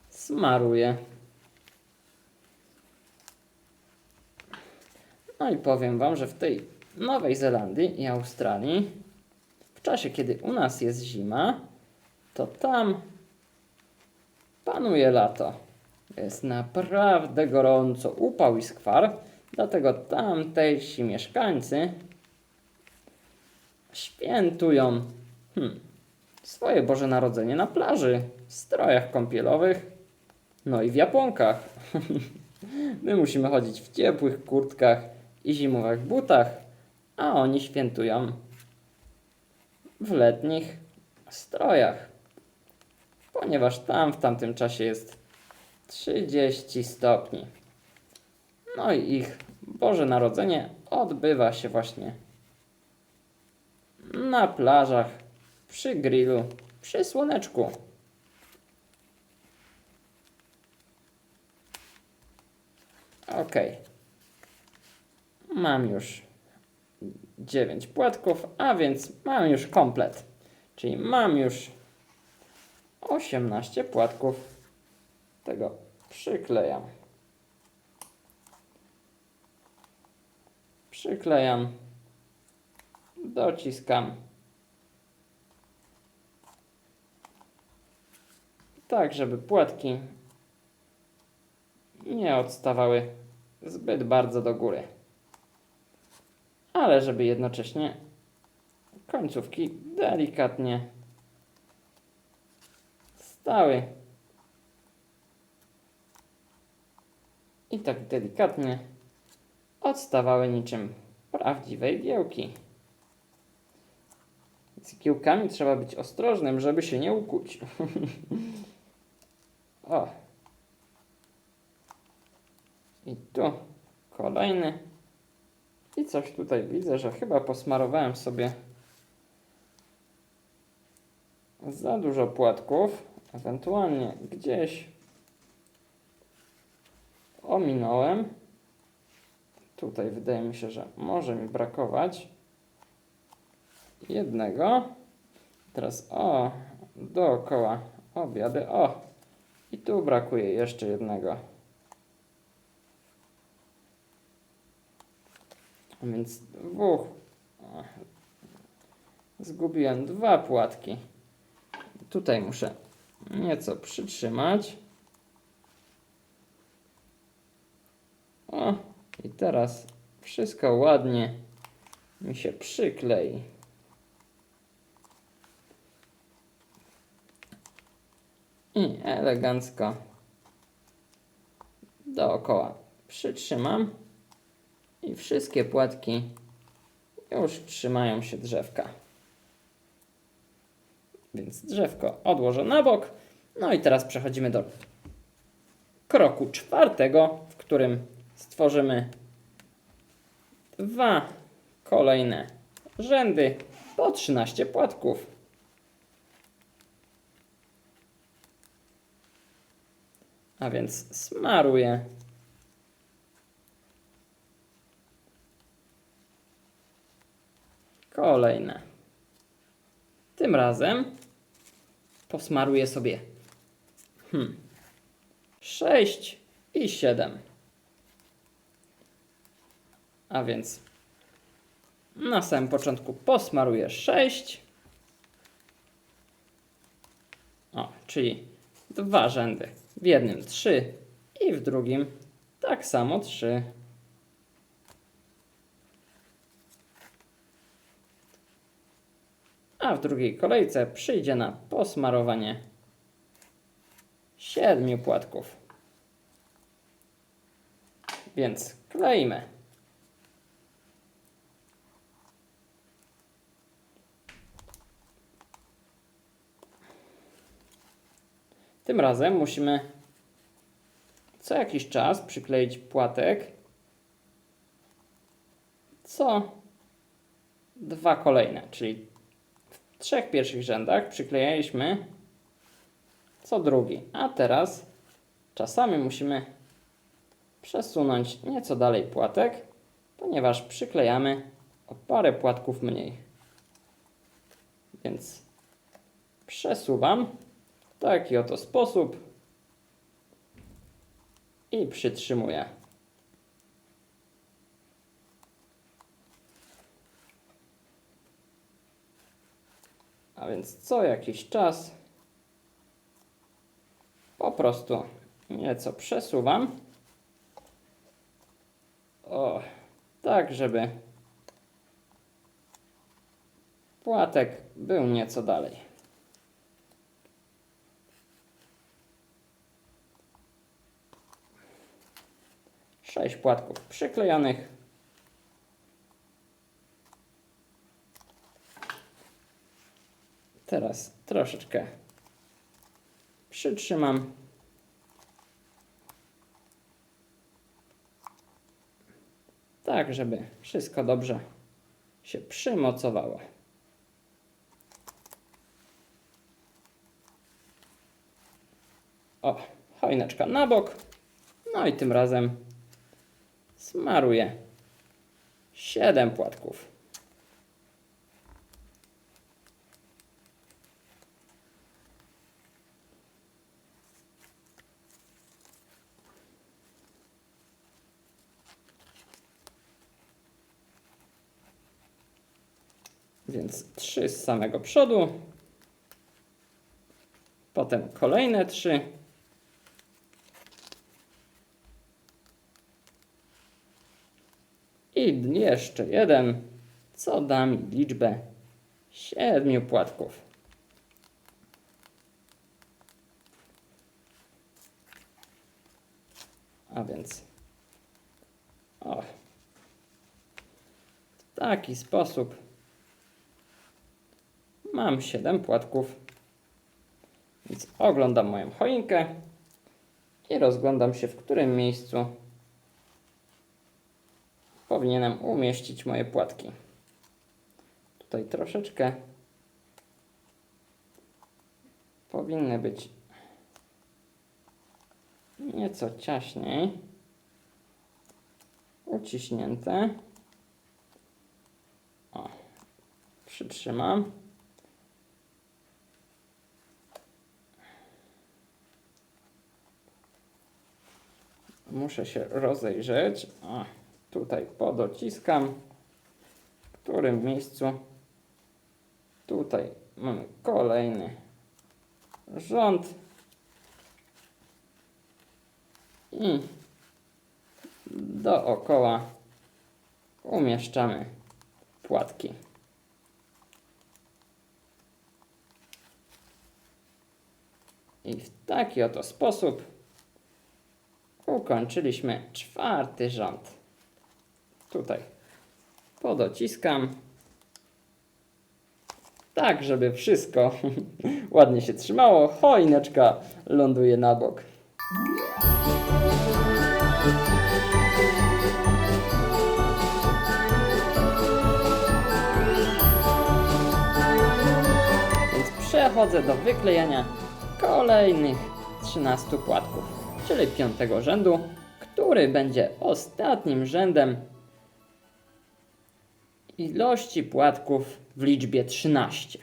smaruję. No i powiem Wam, że w tej Nowej Zelandii i Australii, w czasie kiedy u nas jest zima, to tam panuje lato. Jest naprawdę gorąco, upał i skwar, dlatego tamtejsi mieszkańcy świętują swoje Boże Narodzenie na plaży, w strojach kąpielowych, no i w japonkach. My musimy chodzić w ciepłych kurtkach i zimowych butach, a oni świętują w letnich strojach, ponieważ tam w tamtym czasie jest 30 stopni. No i ich Boże Narodzenie odbywa się właśnie na plażach, przy grillu, przy słoneczku. Ok. Mam już 9 płatków, a więc mam już komplet. Czyli mam już 18 płatków. Tego przyklejam. Przyklejam. Dociskam. Tak, żeby płatki nie odstawały zbyt bardzo do góry. Ale żeby jednocześnie końcówki delikatnie stały. I tak delikatnie odstawały niczym prawdziwe igiełki. Z igiełkami trzeba być ostrożnym, żeby się nie ukuć. O. I tu kolejny. I coś tutaj widzę, że chyba posmarowałem sobie za dużo płatków. Ewentualnie gdzieś ominąłem. Tutaj wydaje mi się, że może mi brakować jednego. Teraz dookoła obiady. O! I tu brakuje jeszcze jednego. A więc zgubiłem 2 płatki. Tutaj muszę nieco przytrzymać. O! I teraz wszystko ładnie mi się przyklei. I elegancko dookoła przytrzymam i wszystkie płatki już trzymają się drzewka. Więc drzewko odłożę na bok. No i teraz przechodzimy do kroku 4, w którym stworzymy 2 kolejne rzędy po 13 płatków. A więc smaruję kolejne. Tym razem posmaruję sobie 6 i 7. A więc na samym początku posmaruję 6. O, czyli 2 rzędy. W jednym 3 i w drugim tak samo 3. A w drugiej kolejce przyjdzie na posmarowanie 7 płatków. Więc kleimy. Tym razem musimy co jakiś czas przykleić płatek co 2 kolejne, czyli w 3 pierwszych rzędach przyklejaliśmy co drugi, a teraz czasami musimy przesunąć nieco dalej płatek, ponieważ przyklejamy o parę płatków mniej. Więc przesuwam w taki oto sposób i przytrzymuję. A więc co jakiś czas po prostu nieco przesuwam. O, tak żeby płatek był nieco dalej. Sześć płatków przyklejonych. Teraz troszeczkę przytrzymam. Tak, żeby wszystko dobrze się przymocowało. O, choineczka na bok. No i tym razem smaruję 7 płatków. Więc 3 z samego przodu, potem kolejne 3. I jeszcze jeden, co da mi liczbę 7 płatków. A więc w taki sposób mam 7 płatków. Więc oglądam moją choinkę i rozglądam się, w którym miejscu powinienem umieścić moje płatki. Tutaj troszeczkę powinny być nieco ciaśniej uciśnięte. O, przytrzymam. muszę się rozejrzeć. O, tutaj podociskam. W którym miejscu? Tutaj mamy kolejny rząd. I dookoła umieszczamy płatki. I w taki oto sposób ukończyliśmy 4. rząd. Tutaj podociskam, tak żeby wszystko ładnie się trzymało. Choineczka ląduje na bok. Więc przechodzę do wyklejania kolejnych 13 płatków, czyli 5. rzędu, który będzie ostatnim rzędem ilości płatków w liczbie 13.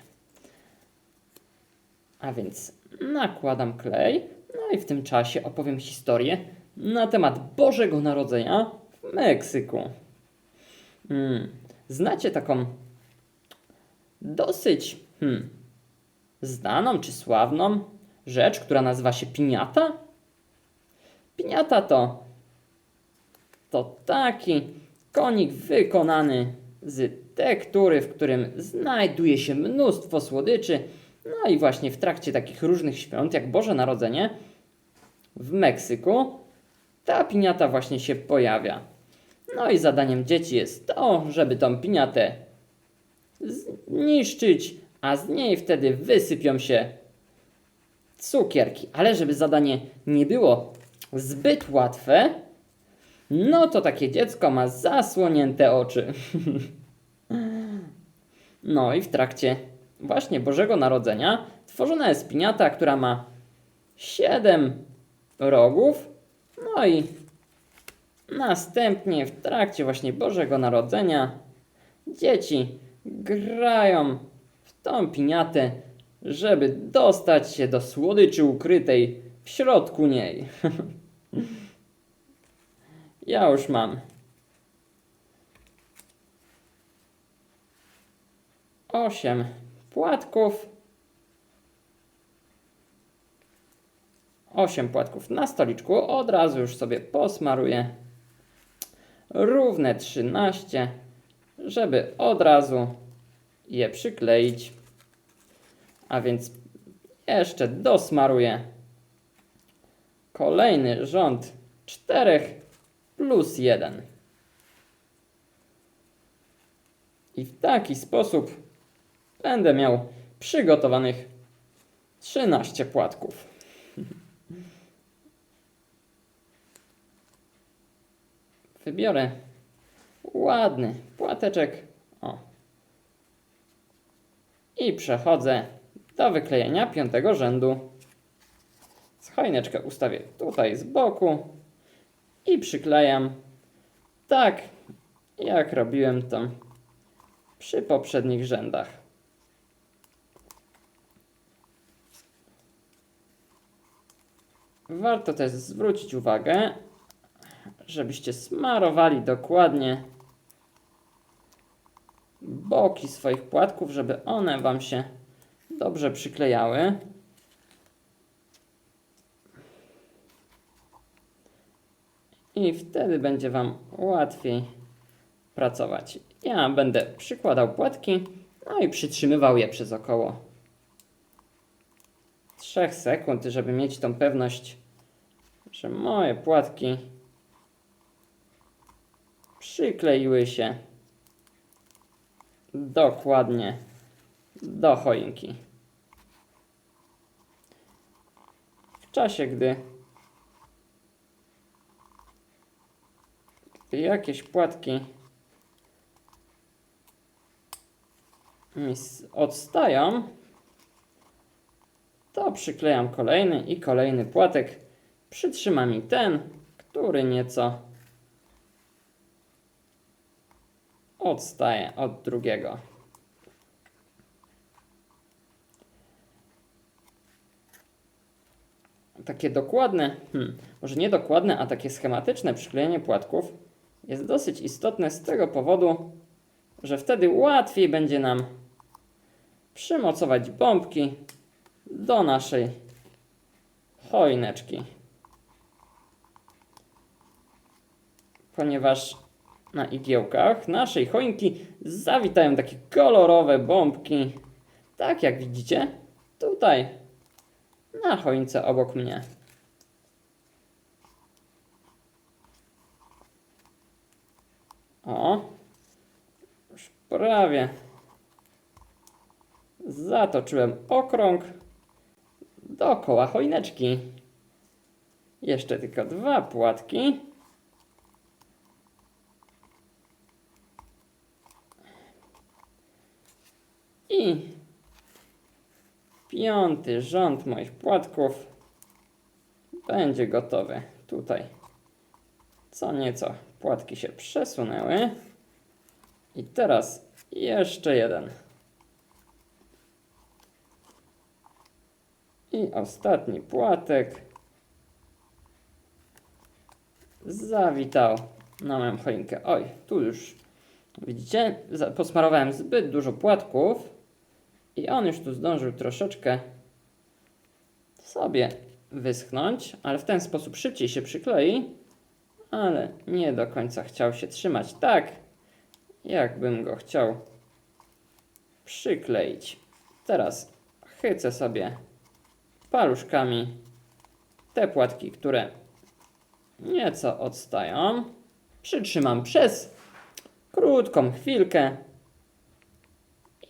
A więc nakładam klej, no i w tym czasie opowiem historię na temat Bożego Narodzenia w Meksyku. Znacie taką dosyć znaną czy sławną rzecz, która nazywa się piñata? Piñata to taki konik wykonany z tektury, w którym znajduje się mnóstwo słodyczy. No i właśnie w trakcie takich różnych świąt, jak Boże Narodzenie w Meksyku, ta piñata właśnie się pojawia. No i zadaniem dzieci jest to, żeby tą piñatę zniszczyć, a z niej wtedy wysypią się cukierki. Ale żeby zadanie nie było zbyt łatwe, no to takie dziecko ma zasłonięte oczy. No i w trakcie właśnie Bożego Narodzenia tworzona jest piñata, która ma 7 rogów. No i następnie w trakcie właśnie Bożego Narodzenia dzieci grają w tą piñatę, żeby dostać się do słodyczy ukrytej w środku niej. Ja już mam 8 płatków. 8 płatków na stoliczku. Od razu już sobie posmaruję równe 13, żeby od razu je przykleić. A więc jeszcze dosmaruję kolejny rząd 4 plus 1. I w taki sposób będę miał przygotowanych 13 płatków. Wybiorę ładny płateczek. O. I przechodzę do wyklejenia 5. rzędu. Choineczkę ustawię tutaj z boku i przyklejam tak, jak robiłem to przy poprzednich rzędach. Warto też zwrócić uwagę, żebyście smarowali dokładnie boki swoich płatków, żeby one Wam się dobrze przyklejały. I wtedy będzie Wam łatwiej pracować. Ja będę przykładał płatki, no i przytrzymywał je przez około 3 sekund, żeby mieć tą pewność, że moje płatki przykleiły się dokładnie do choinki. W czasie, gdy jakieś płatki mi odstają, to przyklejam kolejny i kolejny płatek. Przytrzyma mi ten, który nieco odstaje od drugiego. takie dokładne, może nie dokładne, a takie schematyczne przyklejenie płatków jest dosyć istotne z tego powodu, że wtedy łatwiej będzie nam przymocować bombki do naszej choineczki. Ponieważ na igiełkach naszej choinki zawitają takie kolorowe bombki, tak jak widzicie tutaj na choince obok mnie. O, już prawie zatoczyłem okrąg dookoła choineczki. Jeszcze tylko 2 płatki. I 5. rząd moich płatków będzie gotowy. Tutaj co nieco płatki się przesunęły. I teraz jeszcze jeden. I ostatni płatek zawitał na moją choinkę. Oj, tu już widzicie, posmarowałem zbyt dużo płatków i on już tu zdążył troszeczkę sobie wyschnąć, ale w ten sposób szybciej się przyklei, ale nie do końca chciał się trzymać tak, jakbym go chciał przykleić. Teraz chycę sobie paluszkami te płatki, które nieco odstają. Przytrzymam przez krótką chwilkę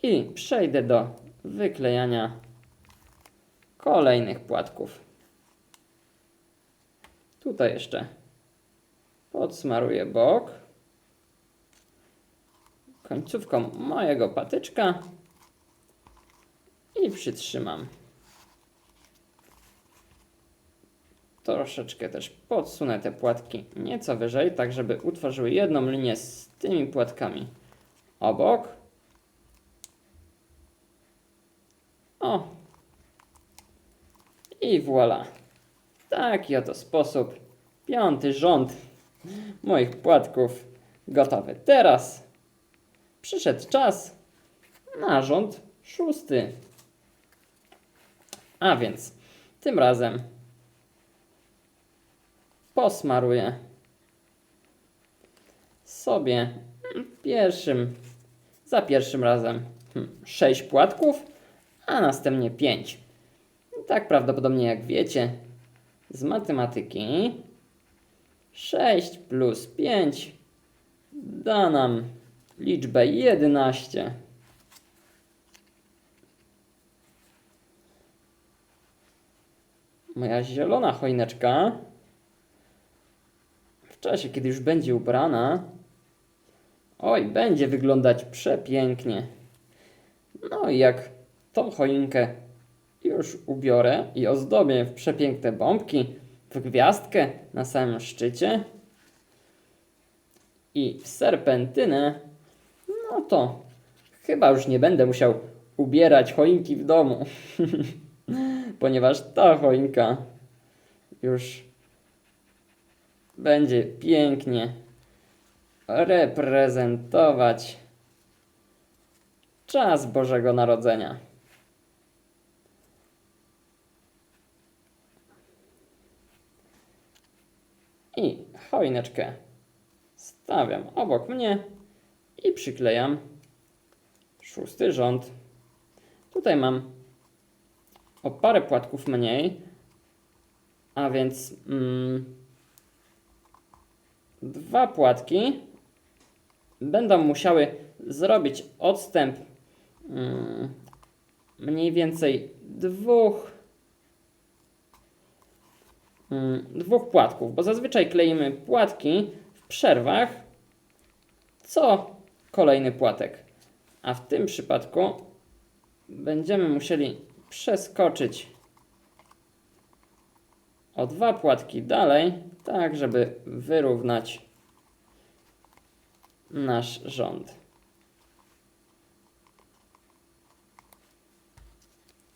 i przejdę do wyklejania kolejnych płatków. Tutaj jeszcze podsmaruję bok końcówką mojego patyczka i przytrzymam. Troszeczkę też podsunę te płatki nieco wyżej, tak żeby utworzyły jedną linię z tymi płatkami obok. O! I voilà. Taki oto sposób 5. rząd moich płatków gotowy. Teraz przyszedł czas na rząd 6. A więc tym razem posmaruję sobie za pierwszym razem 6 płatków, a następnie 5. Tak prawdopodobnie jak wiecie z matematyki, 6 plus 5 da nam liczbę 11. Moja zielona choineczka w czasie, kiedy już będzie ubrana, oj, będzie wyglądać przepięknie. No i jak tą choinkę już ubiorę i ozdobię w przepiękne bombki, w gwiazdkę na samym szczycie i w serpentynę, no to chyba już nie będę musiał ubierać choinki w domu, ponieważ ta choinka już będzie pięknie reprezentować czas Bożego Narodzenia. I choineczkę stawiam obok mnie i przyklejam 6. rząd. Tutaj mam o parę płatków mniej, a więc 2 płatki będą musiały zrobić odstęp mniej więcej 2 płatków, bo zazwyczaj kleimy płatki w przerwach co kolejny płatek, a w tym przypadku będziemy musieli przeskoczyć o 2 płatki dalej, tak żeby wyrównać nasz rząd.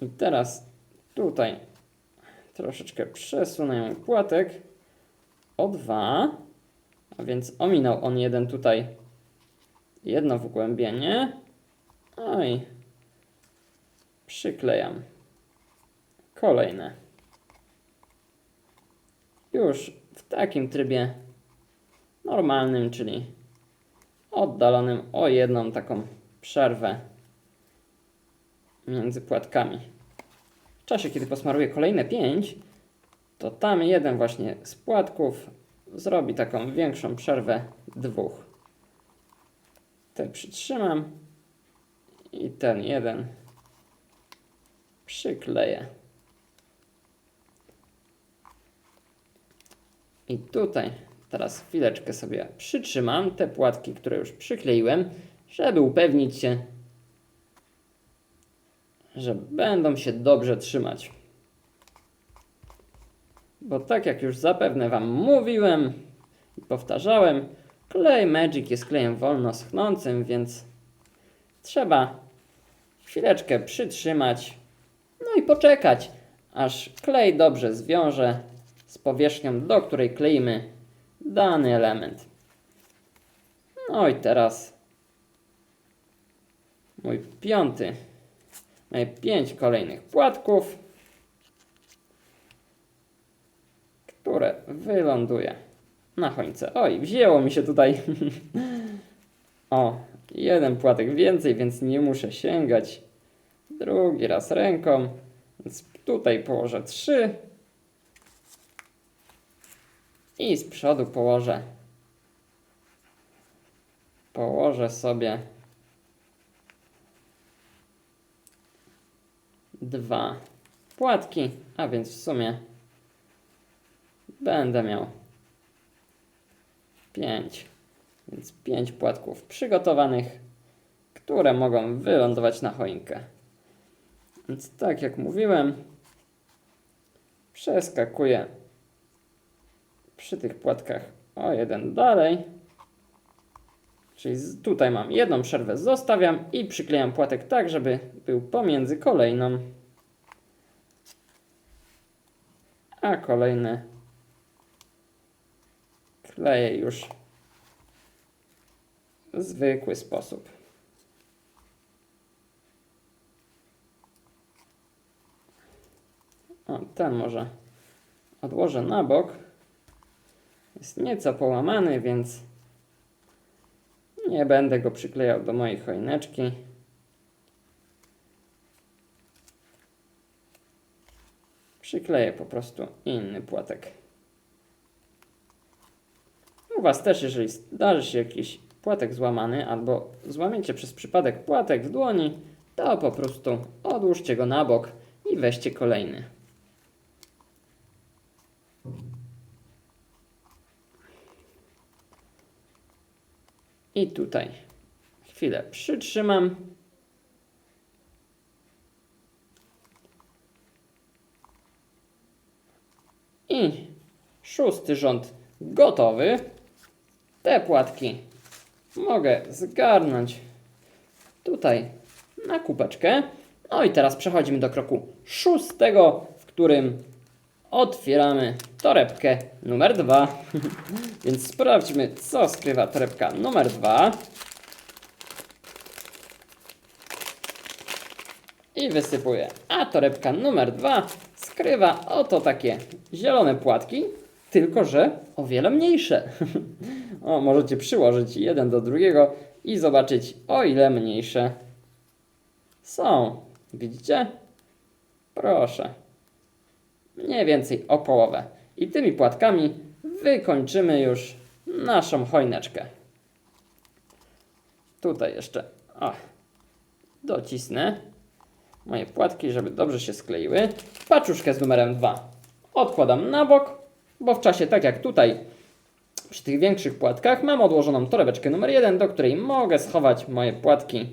I teraz tutaj Troszeczkę przesunę płatek o 2, a więc ominął on jeden tutaj, jedno wgłębienie. No i przyklejam kolejne. Już w takim trybie normalnym, czyli oddalonym o jedną taką przerwę między płatkami. W czasie, kiedy posmaruję kolejne 5, to tam jeden właśnie z płatków zrobi taką większą przerwę 2. Ten przytrzymam i ten jeden przykleję. I tutaj teraz chwileczkę sobie przytrzymam te płatki, które już przykleiłem, żeby upewnić się, że będą się dobrze trzymać. Bo tak jak już zapewne Wam mówiłem i powtarzałem, klej Magic jest klejem wolno schnącym, więc trzeba chwileczkę przytrzymać, no i poczekać, aż klej dobrze zwiąże z powierzchnią, do której kleimy dany element. No i teraz mój mamy 5 kolejnych płatków, które wyląduje na choince. Oj, wzięło mi się tutaj o, jeden płatek więcej, więc nie muszę sięgać drugi raz ręką, więc tutaj położę 3 i z przodu położę sobie 2 płatki, a więc w sumie będę miał 5, więc 5 płatków przygotowanych, które mogą wylądować na choinkę. Więc tak jak mówiłem, przeskakuję przy tych płatkach o jeden dalej, czyli tutaj mam jedną przerwę, zostawiam i przyklejam płatek tak, żeby był pomiędzy kolejną a kolejny kleję już w zwykły sposób. O, ten może odłożę na bok. Jest nieco połamany, więc nie będę go przyklejał do mojej choineczki. Przykleję po prostu inny płatek. U Was też, jeżeli zdarzy się jakiś płatek złamany, albo złamiecie przez przypadek płatek w dłoni, to po prostu odłóżcie go na bok i weźcie kolejny. I tutaj chwilę przytrzymam. I 6. rząd gotowy. Te płatki mogę zgarnąć tutaj na kubeczkę. No i teraz przechodzimy do kroku 6, w którym otwieramy torebkę numer 2. Więc sprawdźmy, co skrywa torebka numer 2. I wysypuję. A torebka numer 2 skrywa oto takie zielone płatki, tylko że o wiele mniejsze. O, możecie przyłożyć jeden do drugiego i zobaczyć, o ile mniejsze są. Widzicie? Proszę. Mniej więcej o połowę. I tymi płatkami wykończymy już naszą choineczkę. Tutaj jeszcze docisnę moje płatki, żeby dobrze się skleiły. Paczuszkę z numerem 2 odkładam na bok, bo w czasie, tak jak tutaj przy tych większych płatkach, mam odłożoną torebeczkę numer 1, do której mogę schować moje płatki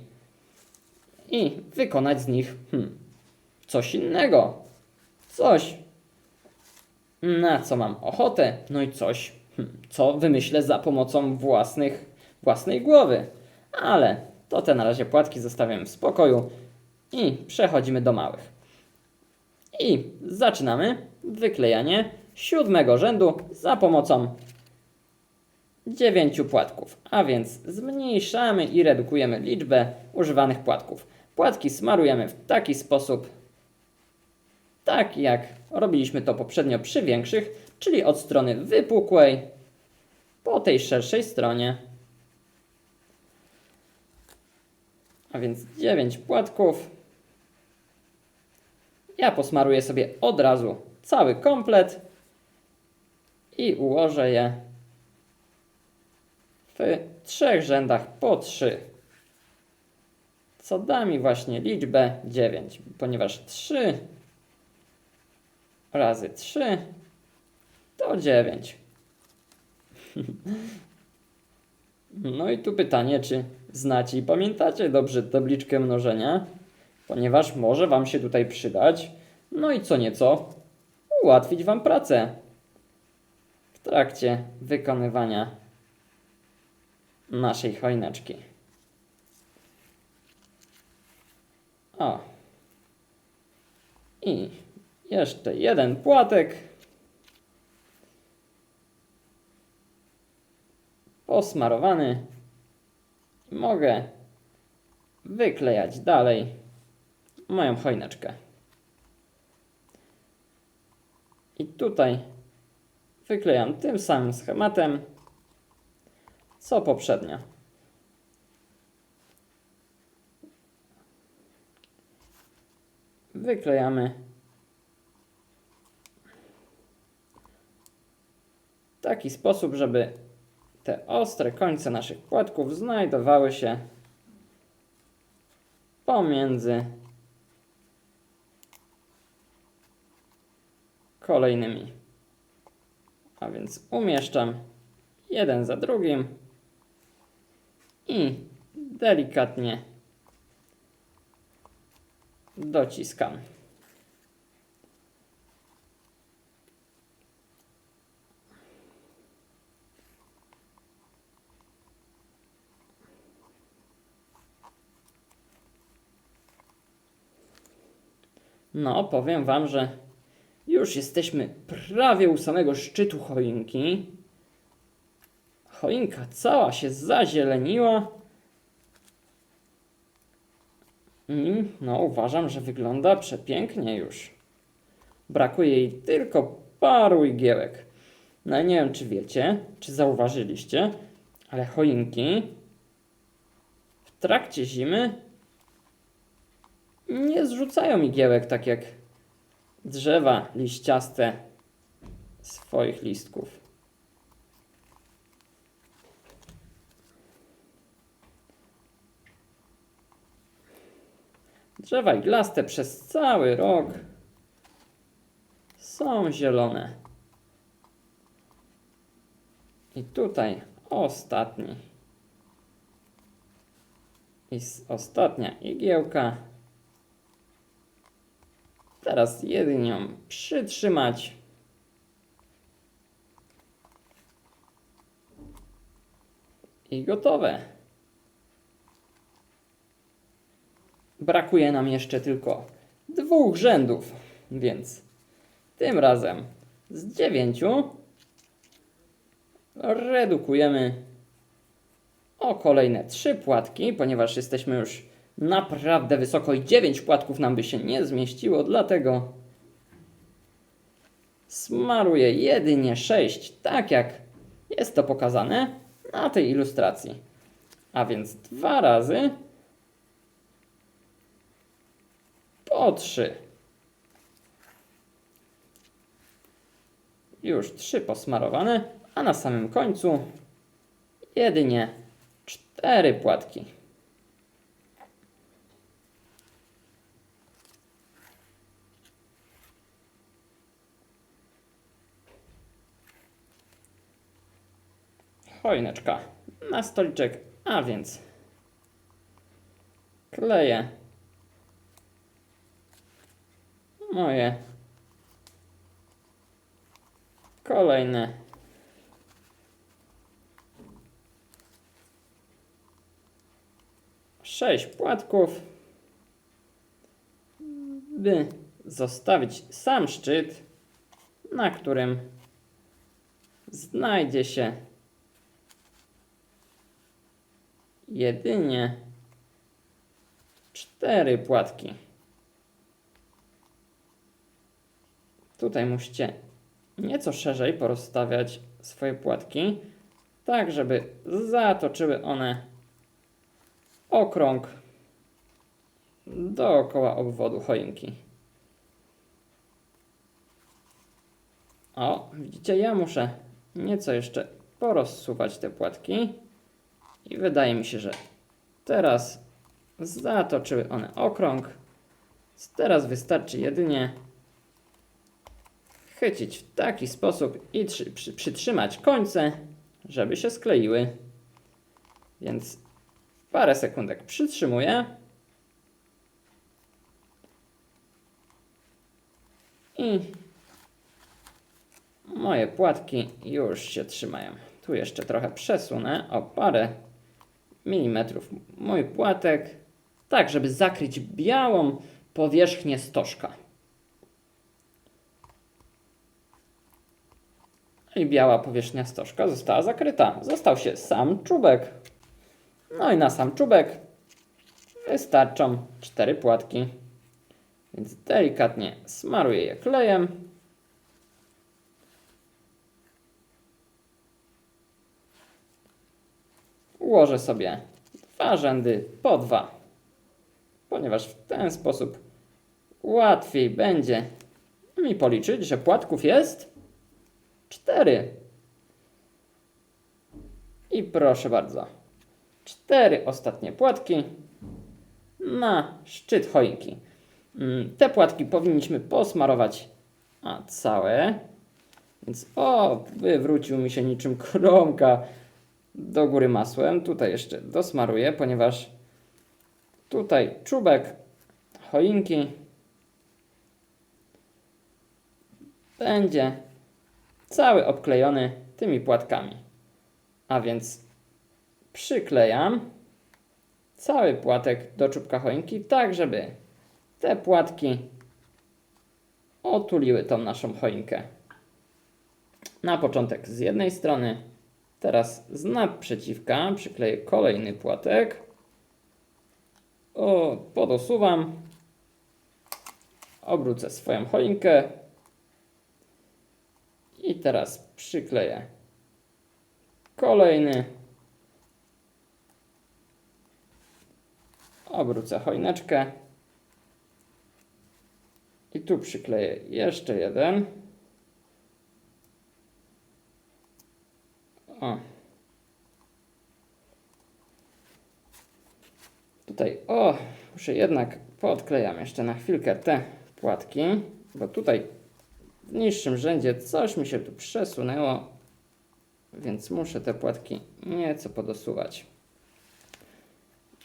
i wykonać z nich coś innego. Coś, na co mam ochotę, no i coś, co wymyślę za pomocą własnej głowy. Ale to te na razie płatki zostawiam w spokoju i przechodzimy do małych. I zaczynamy wyklejanie 7 rzędu za pomocą 9 płatków, a więc zmniejszamy i redukujemy liczbę używanych płatków. Płatki smarujemy w taki sposób, tak jak robiliśmy to poprzednio przy większych, czyli od strony wypukłej po tej szerszej stronie. A więc 9 płatków. Ja posmaruję sobie od razu cały komplet i ułożę je w 3 rzędach po 3. Co da mi właśnie liczbę 9, ponieważ 3 razy 3 to 9. No i tu pytanie, czy znacie i pamiętacie dobrze tabliczkę mnożenia, ponieważ może Wam się tutaj przydać, no i co nieco ułatwić Wam pracę w trakcie wykonywania naszej choineczki. O. I jeszcze jeden płatek. Posmarowany. Mogę wyklejać dalej moją choineczkę. I tutaj wyklejam tym samym schematem, co poprzednio. Wyklejamy w taki sposób, żeby te ostre końce naszych płatków znajdowały się pomiędzy kolejnymi. A więc umieszczam jeden za drugim i delikatnie dociskam. No, powiem Wam, że już jesteśmy prawie u samego szczytu choinki. Choinka cała się zazieleniła. I no, uważam, że wygląda przepięknie już. Brakuje jej tylko paru igiełek. No nie wiem, czy wiecie, czy zauważyliście, ale choinki w trakcie zimy nie zrzucają igiełek tak jak drzewa liściaste swoich listków. Drzewa iglaste przez cały rok są zielone. I tutaj ostatni. I ostatnia igiełka. Teraz jedynie ją przytrzymać. I gotowe. Brakuje nam jeszcze tylko 2 rzędów, więc tym razem z 9 redukujemy o kolejne 3 płatki, ponieważ jesteśmy już naprawdę wysoko i 9 płatków nam by się nie zmieściło, dlatego smaruję jedynie 6, tak jak jest to pokazane na tej ilustracji. A więc 2 razy po 3. Już 3 posmarowane, a na samym końcu jedynie 4 płatki. Choineczka na stoliczek, a więc kleję moje kolejne 6 płatków, by zostawić sam szczyt na którym znajdzie się jedynie 4 płatki. Tutaj musicie nieco szerzej porozstawiać swoje płatki, tak żeby zatoczyły one okrąg dookoła obwodu choinki. O, widzicie, ja muszę nieco jeszcze porozsuwać te płatki i wydaje mi się, że teraz zatoczyły one okrąg. Teraz wystarczy jedynie chycić w taki sposób i przytrzymać końce, żeby się skleiły. Więc parę sekundek przytrzymuję i moje płatki już się trzymają. Tu jeszcze trochę przesunę o parę milimetrów mój płatek, tak żeby zakryć białą powierzchnię stożka. I biała powierzchnia stożka została zakryta. Został się sam czubek. No i na sam czubek wystarczą 4 płatki. Więc delikatnie smaruję je klejem. Ułożę sobie 2 rzędy po 2, ponieważ w ten sposób łatwiej będzie mi policzyć, że płatków jest 4. I proszę bardzo, 4 ostatnie płatki na szczyt choinki. Te płatki powinniśmy posmarować całe. Więc wywrócił mi się niczym kromka do góry masłem. Tutaj jeszcze dosmaruję, ponieważ tutaj czubek choinki będzie cały obklejony tymi płatkami. A więc przyklejam cały płatek do czubka choinki, tak żeby te płatki otuliły tą naszą choinkę. Na początek z jednej strony, teraz z naprzeciwka przykleję kolejny płatek. Podosuwam, obrócę swoją choinkę i teraz przykleję kolejny. Obrócę choineczkę i tu przykleję jeszcze jeden. Tutaj, muszę jednak poodklejam jeszcze na chwilkę te płatki, bo tutaj w niższym rzędzie coś mi się tu przesunęło, więc muszę te płatki nieco podosuwać.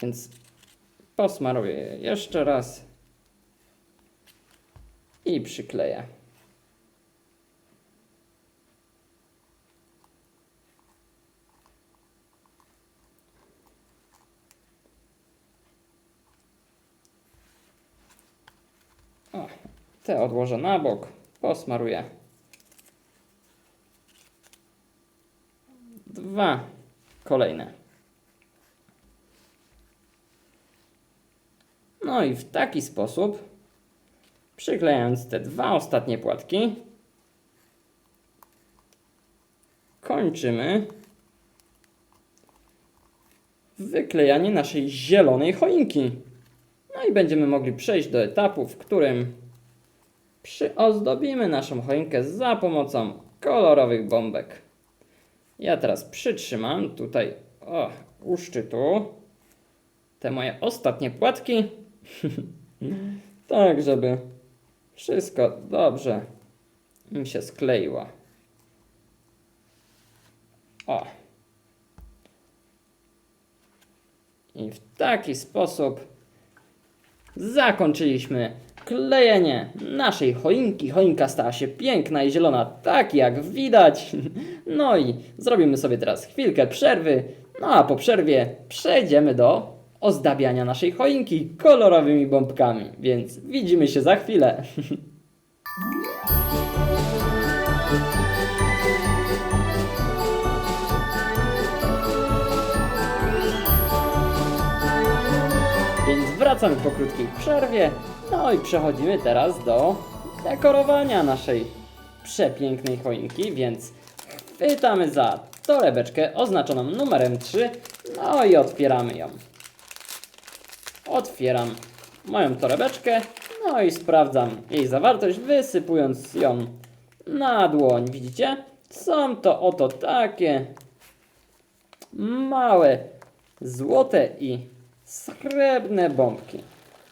Więc posmaruję je jeszcze raz i przykleję. Te odłożę na bok, posmaruję 2 kolejne. No i w taki sposób, przyklejając te 2 ostatnie płatki, kończymy wyklejanie naszej zielonej choinki. No i będziemy mogli przejść do etapu, w którym przyozdobimy naszą choinkę za pomocą kolorowych bombek. Ja teraz przytrzymam tutaj u szczytu te moje ostatnie płatki, tak żeby wszystko dobrze mi się skleiło. I w taki sposób zakończyliśmy klejenie naszej choinki. Choinka stała się piękna i zielona, tak jak widać. No i zrobimy sobie teraz chwilkę przerwy. No a po przerwie przejdziemy do ozdabiania naszej choinki kolorowymi bombkami. Więc widzimy się za chwilę. Więc wracamy po krótkiej przerwie, no i przechodzimy teraz do dekorowania naszej przepięknej choinki, więc chwytamy za torebeczkę oznaczoną numerem 3, no i otwieramy ją. Otwieram moją torebeczkę, no i sprawdzam jej zawartość, wysypując ją na dłoń. Widzicie? Są to oto takie małe, złote i srebrne bombki.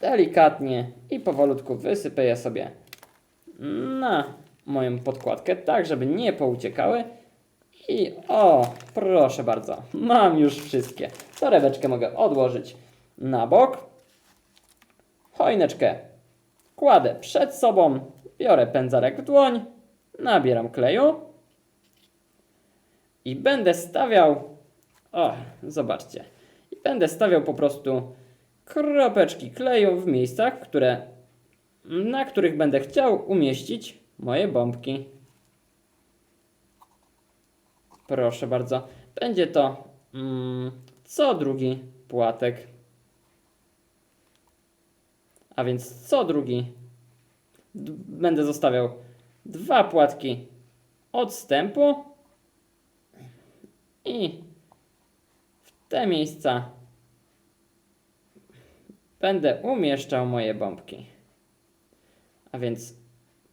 Delikatnie i powolutku wysypię je sobie na moją podkładkę, tak żeby nie pouciekały. I o, proszę bardzo, mam już wszystkie. Torebeczkę mogę odłożyć na bok. Choineczkę kładę przed sobą, biorę pędzarek w dłoń, nabieram kleju i będę stawiał, o, zobaczcie, i będę stawiał po prostu kropeczki kleju w miejscach, na których będę chciał umieścić moje bombki. Proszę bardzo, będzie to co drugi płatek. A więc co drugi będę zostawiał 2 płatki odstępu i w te miejsca będę umieszczał moje bombki. A więc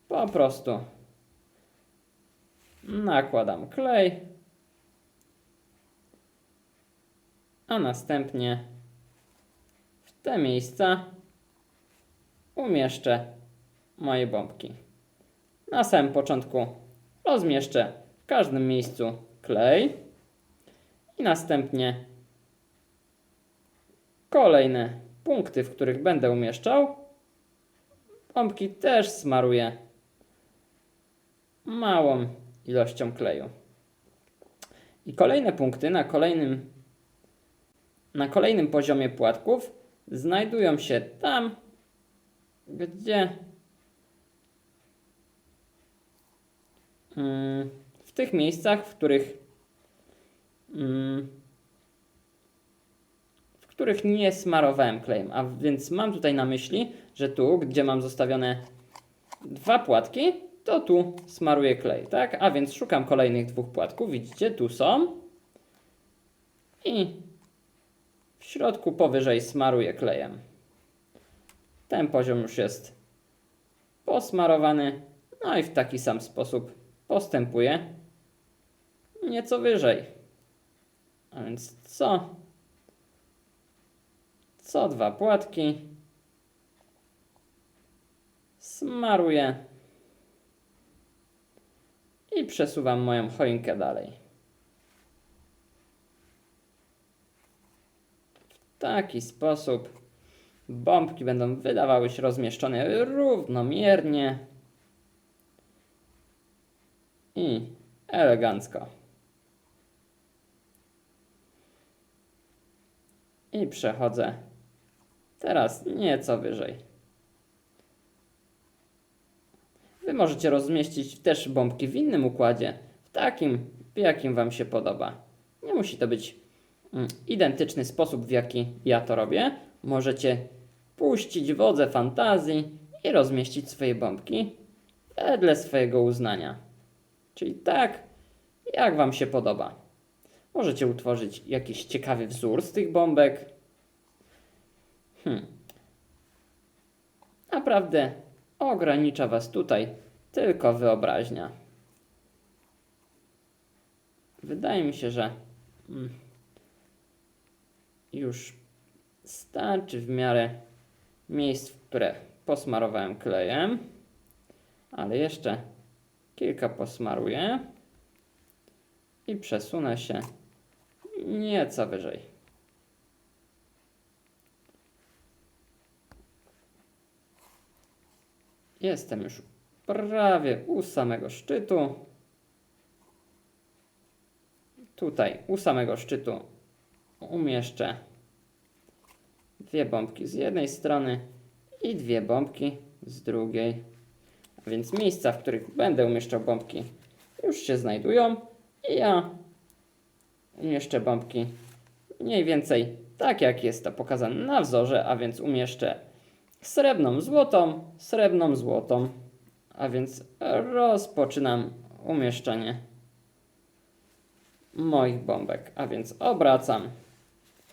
po prostu nakładam klej, a następnie w te miejsca umieszczę moje bombki. Na samym początku rozmieszczę w każdym miejscu klej i następnie kolejne punkty, w których będę umieszczał, bombki też smaruję małą ilością kleju. I kolejne punkty na kolejnym poziomie płatków znajdują się tam, gdzie w tych miejscach, w których nie smarowałem klejem. A więc mam tutaj na myśli, że tu, gdzie mam zostawione 2 płatki, to tu smaruję klej, tak? A więc szukam kolejnych 2 płatków. Widzicie, tu są. I w środku powyżej smaruję klejem. Ten poziom już jest posmarowany. No i w taki sam sposób postępuję nieco wyżej. A więc co 2 płatki smaruję i przesuwam moją choinkę dalej. W taki sposób bombki będą wydawały się rozmieszczone równomiernie i elegancko. I przechodzę teraz nieco wyżej. Wy możecie rozmieścić też bombki w innym układzie, w takim, w jakim Wam się podoba. Nie musi to być identyczny sposób, w jaki ja to robię. Możecie puścić wodze fantazji i rozmieścić swoje bombki wedle swojego uznania. Czyli tak, jak Wam się podoba. Możecie utworzyć jakiś ciekawy wzór z tych bombek. Naprawdę ogranicza Was tutaj tylko wyobraźnia. Wydaje mi się, że już starczy w miarę miejsc, które posmarowałem klejem. Ale jeszcze kilka posmaruję i przesunę się nieco wyżej. Jestem już prawie u samego szczytu. Tutaj u samego szczytu umieszczę 2 bombki z jednej strony i 2 bombki z drugiej. A więc miejsca, w których będę umieszczał bombki, już się znajdują i ja umieszczę bombki mniej więcej tak, jak jest to pokazane na wzorze, a więc umieszczę srebrną, złotą, a więc rozpoczynam umieszczanie moich bombek, a więc obracam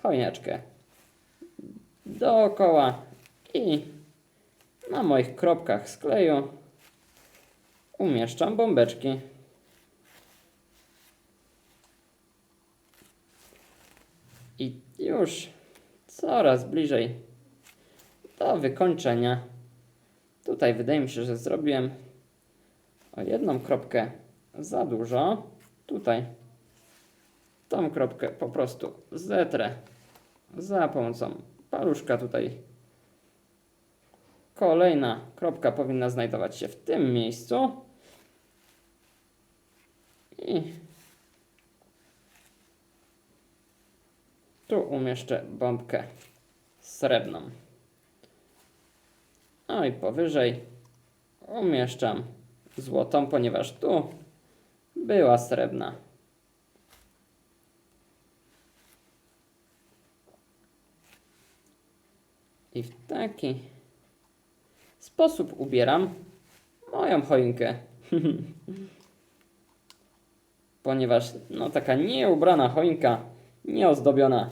choineczkę dookoła i na moich kropkach z kleju umieszczam bombeczki. I już coraz bliżej do wykończenia. Tutaj wydaje mi się, że zrobiłem o jedną kropkę za dużo. Tutaj tą kropkę po prostu zetrę za pomocą paluszka. Tutaj kolejna kropka powinna znajdować się w tym miejscu. I tu umieszczę bombkę srebrną. No i powyżej umieszczam złotą, ponieważ tu była srebrna. I w taki sposób ubieram moją choinkę. Ponieważ no taka nieubrana choinka, nieozdobiona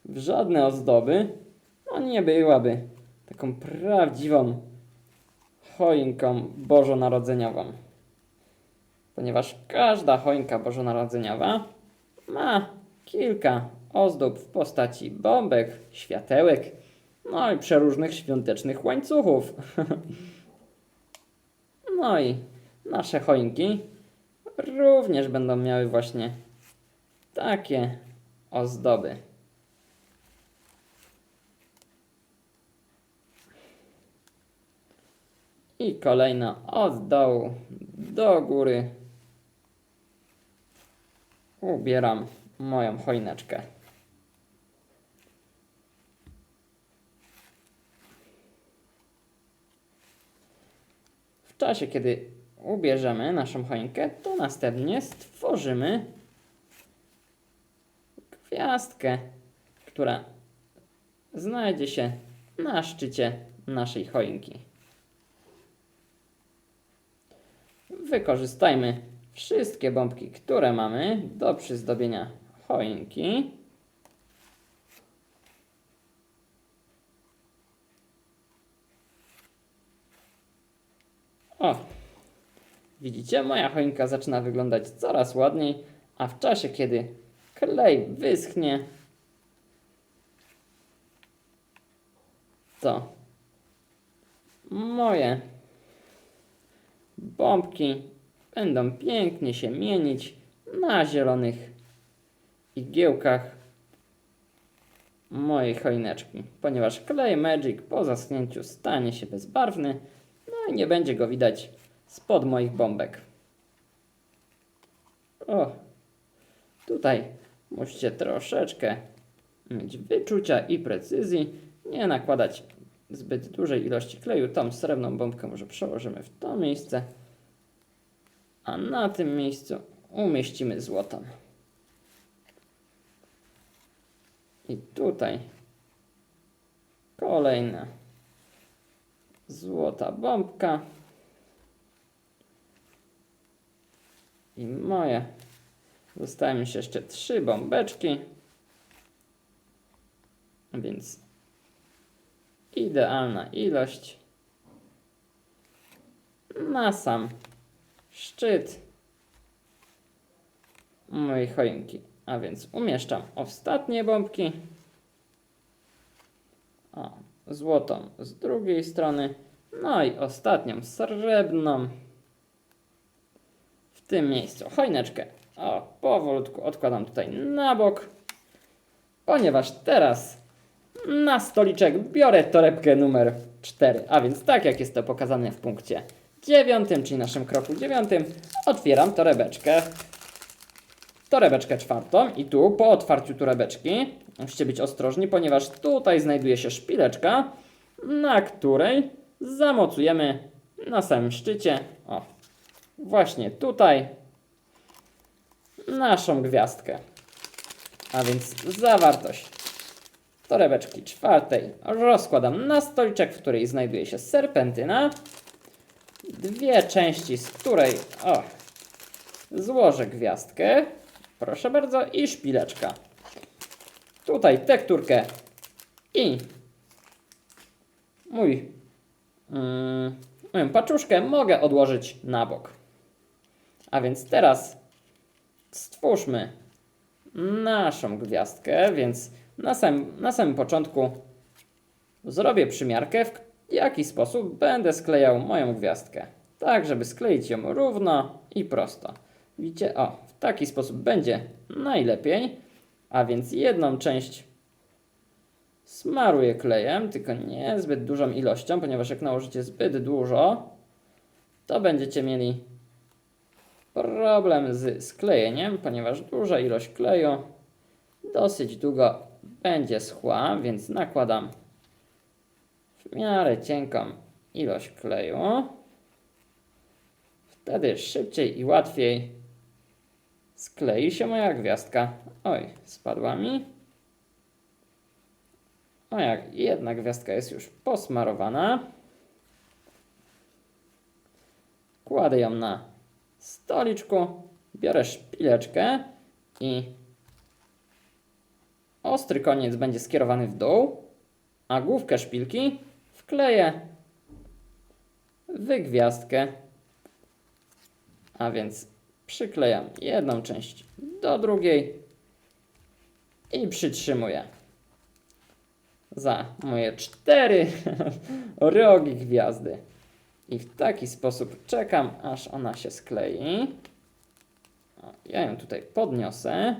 w żadne ozdoby, no nie byłaby taką prawdziwą choinką bożonarodzeniową. Ponieważ każda choinka bożonarodzeniowa ma kilka ozdób w postaci bombek, światełek, no i przeróżnych świątecznych łańcuchów. No i nasze choinki również będą miały właśnie takie ozdoby. I kolejno od dołu do góry ubieram moją choineczkę. W czasie, kiedy ubierzemy naszą choinkę, to następnie stworzymy gwiazdkę, która znajdzie się na szczycie naszej choinki. Wykorzystajmy wszystkie bombki, które mamy do przyzdobienia choinki. O, widzicie, moja choinka zaczyna wyglądać coraz ładniej, a w czasie, kiedy klej wyschnie, to moje bombki będą pięknie się mienić na zielonych igiełkach mojej choineczki, ponieważ klej Magic po zaschnięciu stanie się bezbarwny, no i nie będzie go widać spod moich bombek. O, tutaj musicie troszeczkę mieć wyczucia i precyzji, nie nakładać zbyt dużej ilości kleju. Tą srebrną bombkę może przełożymy w to miejsce, a na tym miejscu umieścimy złotą. I tutaj kolejna złota bombka. I moje. Zostały mi się jeszcze 3 bombeczki. Więc idealna ilość na sam szczyt mojej choinki. A więc umieszczam ostatnie bombki. O, złotą z drugiej strony. No i ostatnią srebrną w tym miejscu. Choineczkę powolutku odkładam tutaj na bok, ponieważ teraz na stoliczek biorę torebkę numer 4. A więc tak jak jest to pokazane w punkcie 9, czyli naszym kroku 9, otwieram torebeczkę. Torebeczkę 4 i tu po otwarciu torebeczki musicie być ostrożni, ponieważ tutaj znajduje się szpileczka, na której zamocujemy na samym szczycie. O, właśnie tutaj naszą gwiazdkę. A więc zawartość torebeczki czwartej rozkładam na stoliczek, w której znajduje się serpentyna. Dwie części, z której złożę gwiazdkę. Proszę bardzo, i szpileczka. Tutaj tekturkę i moją paczuszkę mogę odłożyć na bok. A więc teraz stwórzmy naszą gwiazdkę, więc na samym początku zrobię przymiarkę, w jaki sposób będę sklejał moją gwiazdkę. Tak, żeby skleić ją równo i prosto. Widzicie? W taki sposób będzie najlepiej. A więc jedną część smaruję klejem, tylko nie zbyt dużą ilością, ponieważ jak nałożycie zbyt dużo, to będziecie mieli problem z sklejeniem, ponieważ duża ilość kleju dosyć długo będzie schła, więc nakładam w miarę cienką ilość kleju. Wtedy szybciej i łatwiej sklei się moja gwiazdka. Oj, spadła mi. Jak jedna gwiazdka jest już posmarowana. Kładę ją na stoliczku, biorę szpileczkę i ostry koniec będzie skierowany w dół, a główkę szpilki wkleję w gwiazdkę. A więc przyklejam jedną część do drugiej i przytrzymuję za moje 4 rogi gwiazdy. I w taki sposób czekam, aż ona się sklei. Ja ją tutaj podniosę.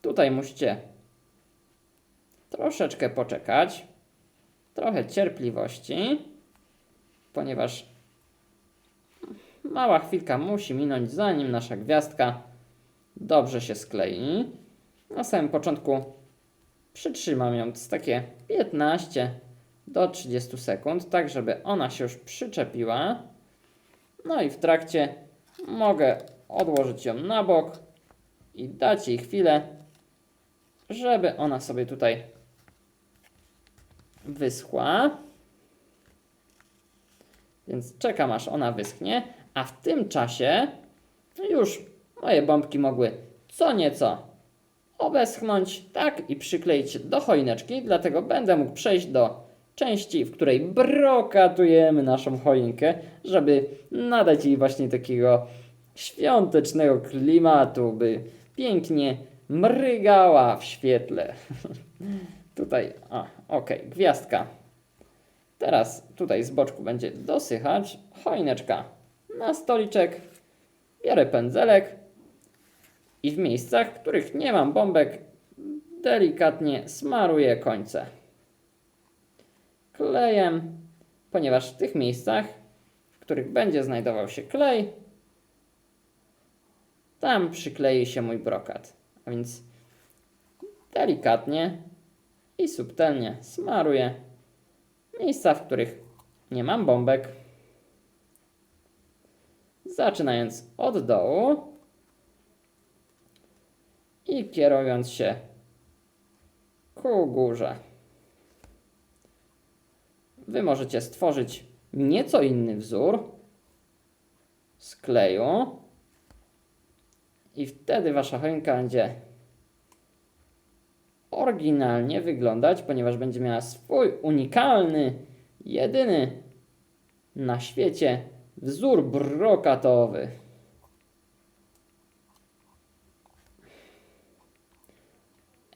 Tutaj musicie troszeczkę poczekać, trochę cierpliwości, ponieważ mała chwilka musi minąć, zanim nasza gwiazdka dobrze się sklei. Na samym początku przytrzymam ją z takie 15 do 30 sekund, tak żeby ona się już przyczepiła. No i w trakcie mogę odłożyć ją na bok i dać jej chwilę, żeby ona sobie tutaj wyschła. Więc czekam, aż ona wyschnie, a w tym czasie już moje bombki mogły co nieco obeschnąć, tak, i przykleić do choineczki, dlatego będę mógł przejść do części, w której brokatujemy naszą choinkę, żeby nadać jej właśnie takiego świątecznego klimatu, by pięknie mrygała w świetle. Tutaj, gwiazdka. Teraz tutaj z boczku będzie dosychać. Choineczka na stoliczek. Biorę pędzelek i w miejscach, w których nie mam bombek, delikatnie smaruję końce klejem, ponieważ w tych miejscach, w których będzie znajdował się klej, tam przyklei się mój brokat. A więc delikatnie i subtelnie smaruję miejsca, w których nie mam bombek. Zaczynając od dołu i kierując się ku górze. Wy możecie stworzyć nieco inny wzór z kleju i wtedy wasza choinka będzie oryginalnie wyglądać, ponieważ będzie miała swój unikalny, jedyny na świecie wzór brokatowy.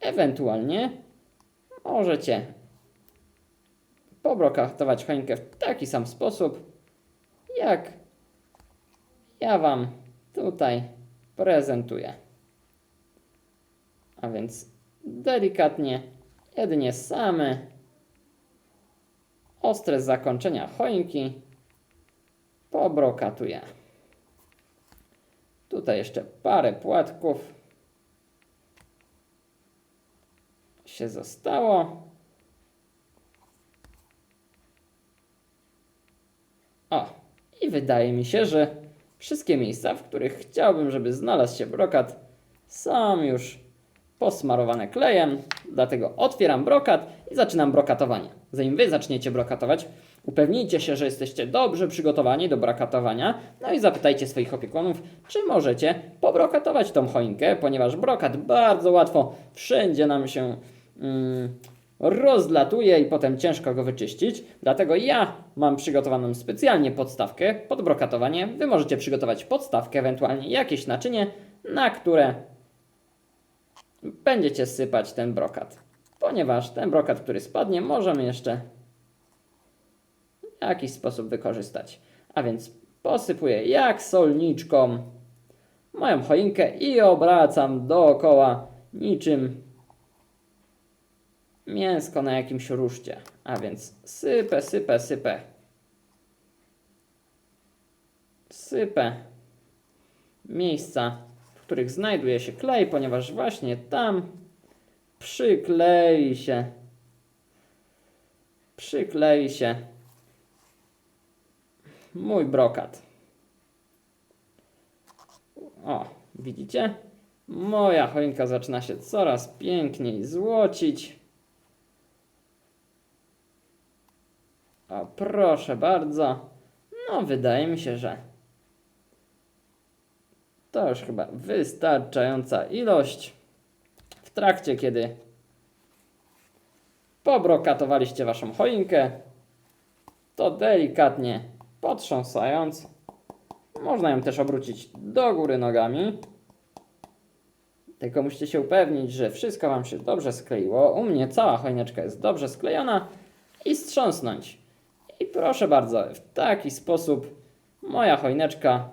Ewentualnie możecie pobrokatować choinkę w taki sam sposób, jak ja Wam tutaj prezentuję. A więc delikatnie, jedynie same ostre zakończenia choinki pobrokatuję. Tutaj jeszcze parę płatków się zostało. I wydaje mi się, że Wszystkie miejsca, w których chciałbym, żeby znalazł się brokat, są już posmarowane klejem, dlatego otwieram brokat i zaczynam brokatowanie. Zanim Wy zaczniecie brokatować, upewnijcie się, że jesteście dobrze przygotowani do brokatowania, no i zapytajcie swoich opiekunów, czy możecie pobrokatować tą choinkę, ponieważ brokat bardzo łatwo wszędzie nam się rozlatuje i potem ciężko go wyczyścić. Dlatego ja mam przygotowaną specjalnie podstawkę pod brokatowanie. Wy możecie przygotować podstawkę, ewentualnie jakieś naczynie, na które będziecie sypać ten brokat. Ponieważ ten brokat, który spadnie, możemy jeszcze w jakiś sposób wykorzystać. A więc posypuję jak solniczką moją choinkę i obracam dookoła niczym mięsko na jakimś ruszcie. A więc sypę. Sypę miejsca, w których znajduje się klej, ponieważ właśnie tam przyklei się mój brokat. O, widzicie? Moja choinka zaczyna się coraz piękniej złocić. O, proszę bardzo. No, wydaje mi się, że to już chyba wystarczająca ilość. W trakcie, kiedy pobrokatowaliście waszą choinkę, to delikatnie potrząsając, można ją też obrócić do góry nogami. Tylko musicie się upewnić, że wszystko wam się dobrze skleiło. U mnie cała choineczka jest dobrze sklejona i strząsnąć. I proszę bardzo, w taki sposób moja choineczka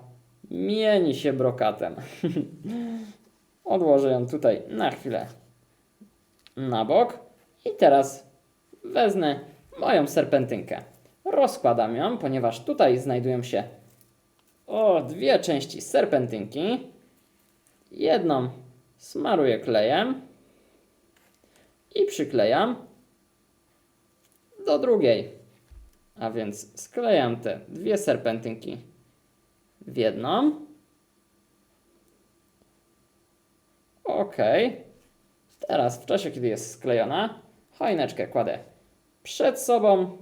mieni się brokatem. Odłożę ją tutaj na chwilę na bok i teraz wezmę moją serpentynkę. Rozkładam ją, ponieważ tutaj znajdują się dwie części serpentynki. Jedną smaruję klejem i przyklejam do drugiej. A więc sklejam te dwie serpentynki w jedną. Ok. Teraz w czasie, kiedy jest sklejona, choineczkę kładę przed sobą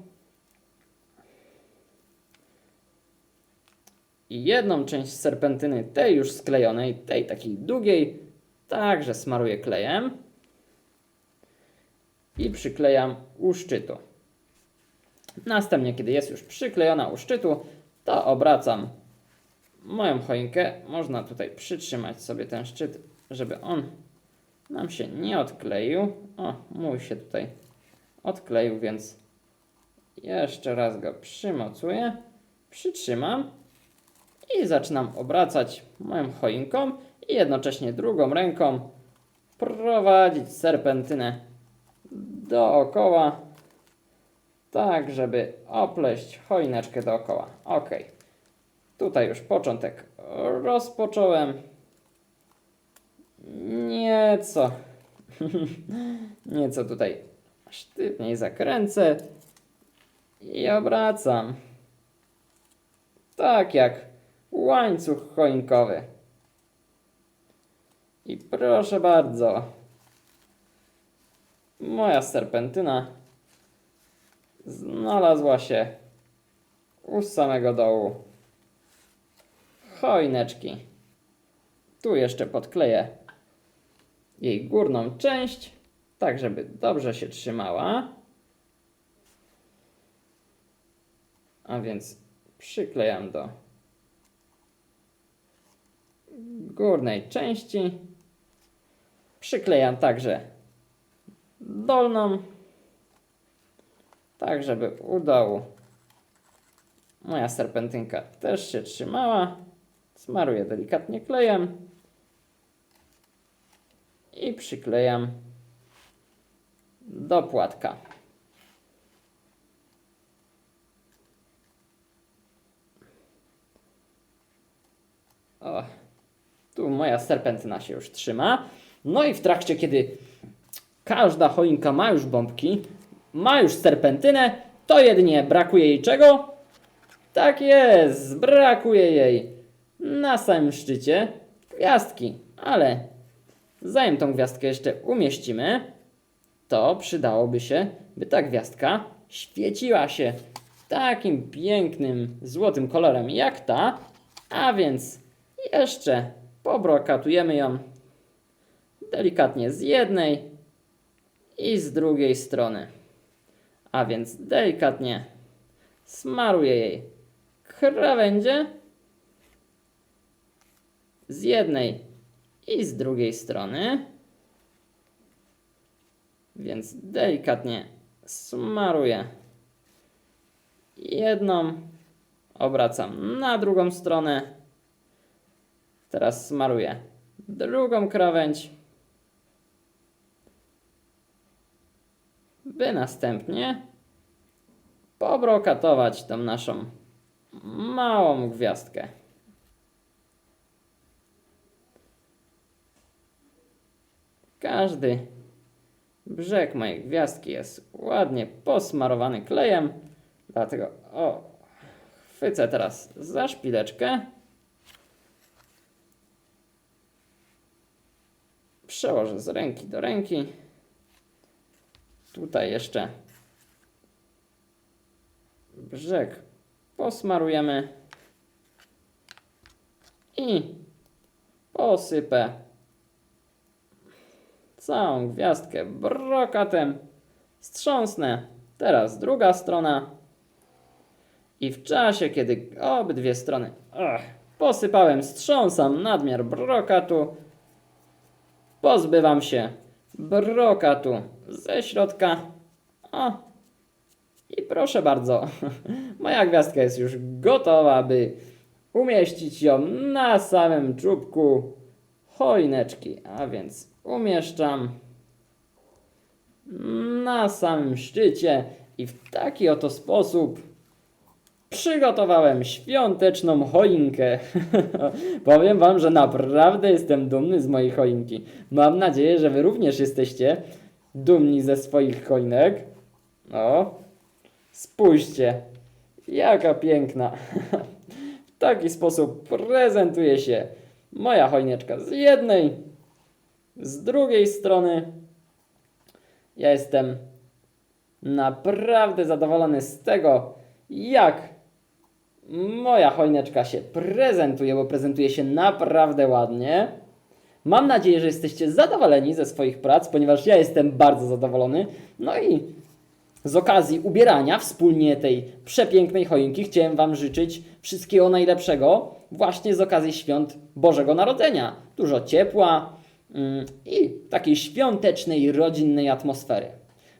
i jedną część serpentyny, tej już sklejonej, tej takiej długiej, także smaruję klejem i przyklejam u szczytu. Następnie, kiedy jest już przyklejona u szczytu, to obracam moją choinkę. Można tutaj przytrzymać sobie ten szczyt, żeby on nam się nie odkleił. O, mój się tutaj odkleił, więc jeszcze raz go przymocuję, przytrzymam i zaczynam obracać moją choinką i jednocześnie drugą ręką prowadzić serpentynę dookoła, tak żeby opleść choineczkę dookoła. Ok. Tutaj już początek rozpocząłem. Nieco tutaj sztywniej zakręcę i obracam. Tak jak łańcuch choinkowy. I proszę bardzo, moja serpentyna znalazła się u samego dołu choineczki. Tu jeszcze podkleję jej górną część, tak żeby dobrze się trzymała. A więc przyklejam do górnej części. Przyklejam także dolną, tak żeby u dołu moja serpentynka też się trzymała. Smaruję delikatnie klejem i przyklejam do płatka. O, tu moja serpentyna się już trzyma. No i w trakcie, kiedy każda choinka ma już bombki, ma już serpentynę, to jedynie brakuje jej czego? Tak jest, brakuje jej na samym szczycie gwiazdki. Ale zanim tą gwiazdkę jeszcze umieścimy, to przydałoby się, by ta gwiazdka świeciła się takim pięknym, złotym kolorem jak ta, a więc jeszcze pobrokatujemy ją delikatnie z jednej i z drugiej strony. A więc delikatnie smaruję jej krawędzie z jednej i z drugiej strony. Więc delikatnie smaruję jedną, obracam na drugą stronę. Teraz smaruję drugą krawędź, by następnie pobrokatować tą naszą małą gwiazdkę. Każdy brzeg mojej gwiazdki jest ładnie posmarowany klejem, dlatego chwycę teraz za szpileczkę, przełożę z ręki do ręki, tutaj jeszcze brzeg posmarujemy i posypę całą gwiazdkę brokatem, strząsnę teraz druga strona i w czasie, kiedy obydwie strony posypałem, strząsam nadmiar brokatu, pozbywam się brokatu ze środka. I proszę bardzo, moja gwiazdka jest już gotowa, by umieścić ją na samym czubku choineczki, a więc umieszczam na samym szczycie i w taki oto sposób przygotowałem świąteczną choinkę. Powiem wam, że naprawdę jestem dumny z mojej choinki. Mam nadzieję, że wy również jesteście dumni ze swoich choinek. Spójrzcie, jaka piękna. W taki sposób prezentuje się moja choineczka z jednej, z drugiej strony. Ja jestem naprawdę zadowolony z tego, jak moja choineczka się prezentuje, bo prezentuje się naprawdę ładnie. Mam nadzieję, że jesteście zadowoleni ze swoich prac, ponieważ ja jestem bardzo zadowolony. No i z okazji ubierania wspólnie tej przepięknej choinki chciałem wam życzyć wszystkiego najlepszego właśnie z okazji świąt Bożego Narodzenia. Dużo ciepła i takiej świątecznej, rodzinnej atmosfery.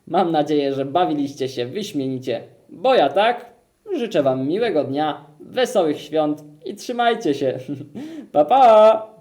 Mam nadzieję, że bawiliście się wyśmienicie, bo ja tak. Życzę wam miłego dnia, wesołych świąt i trzymajcie się. Pa, pa!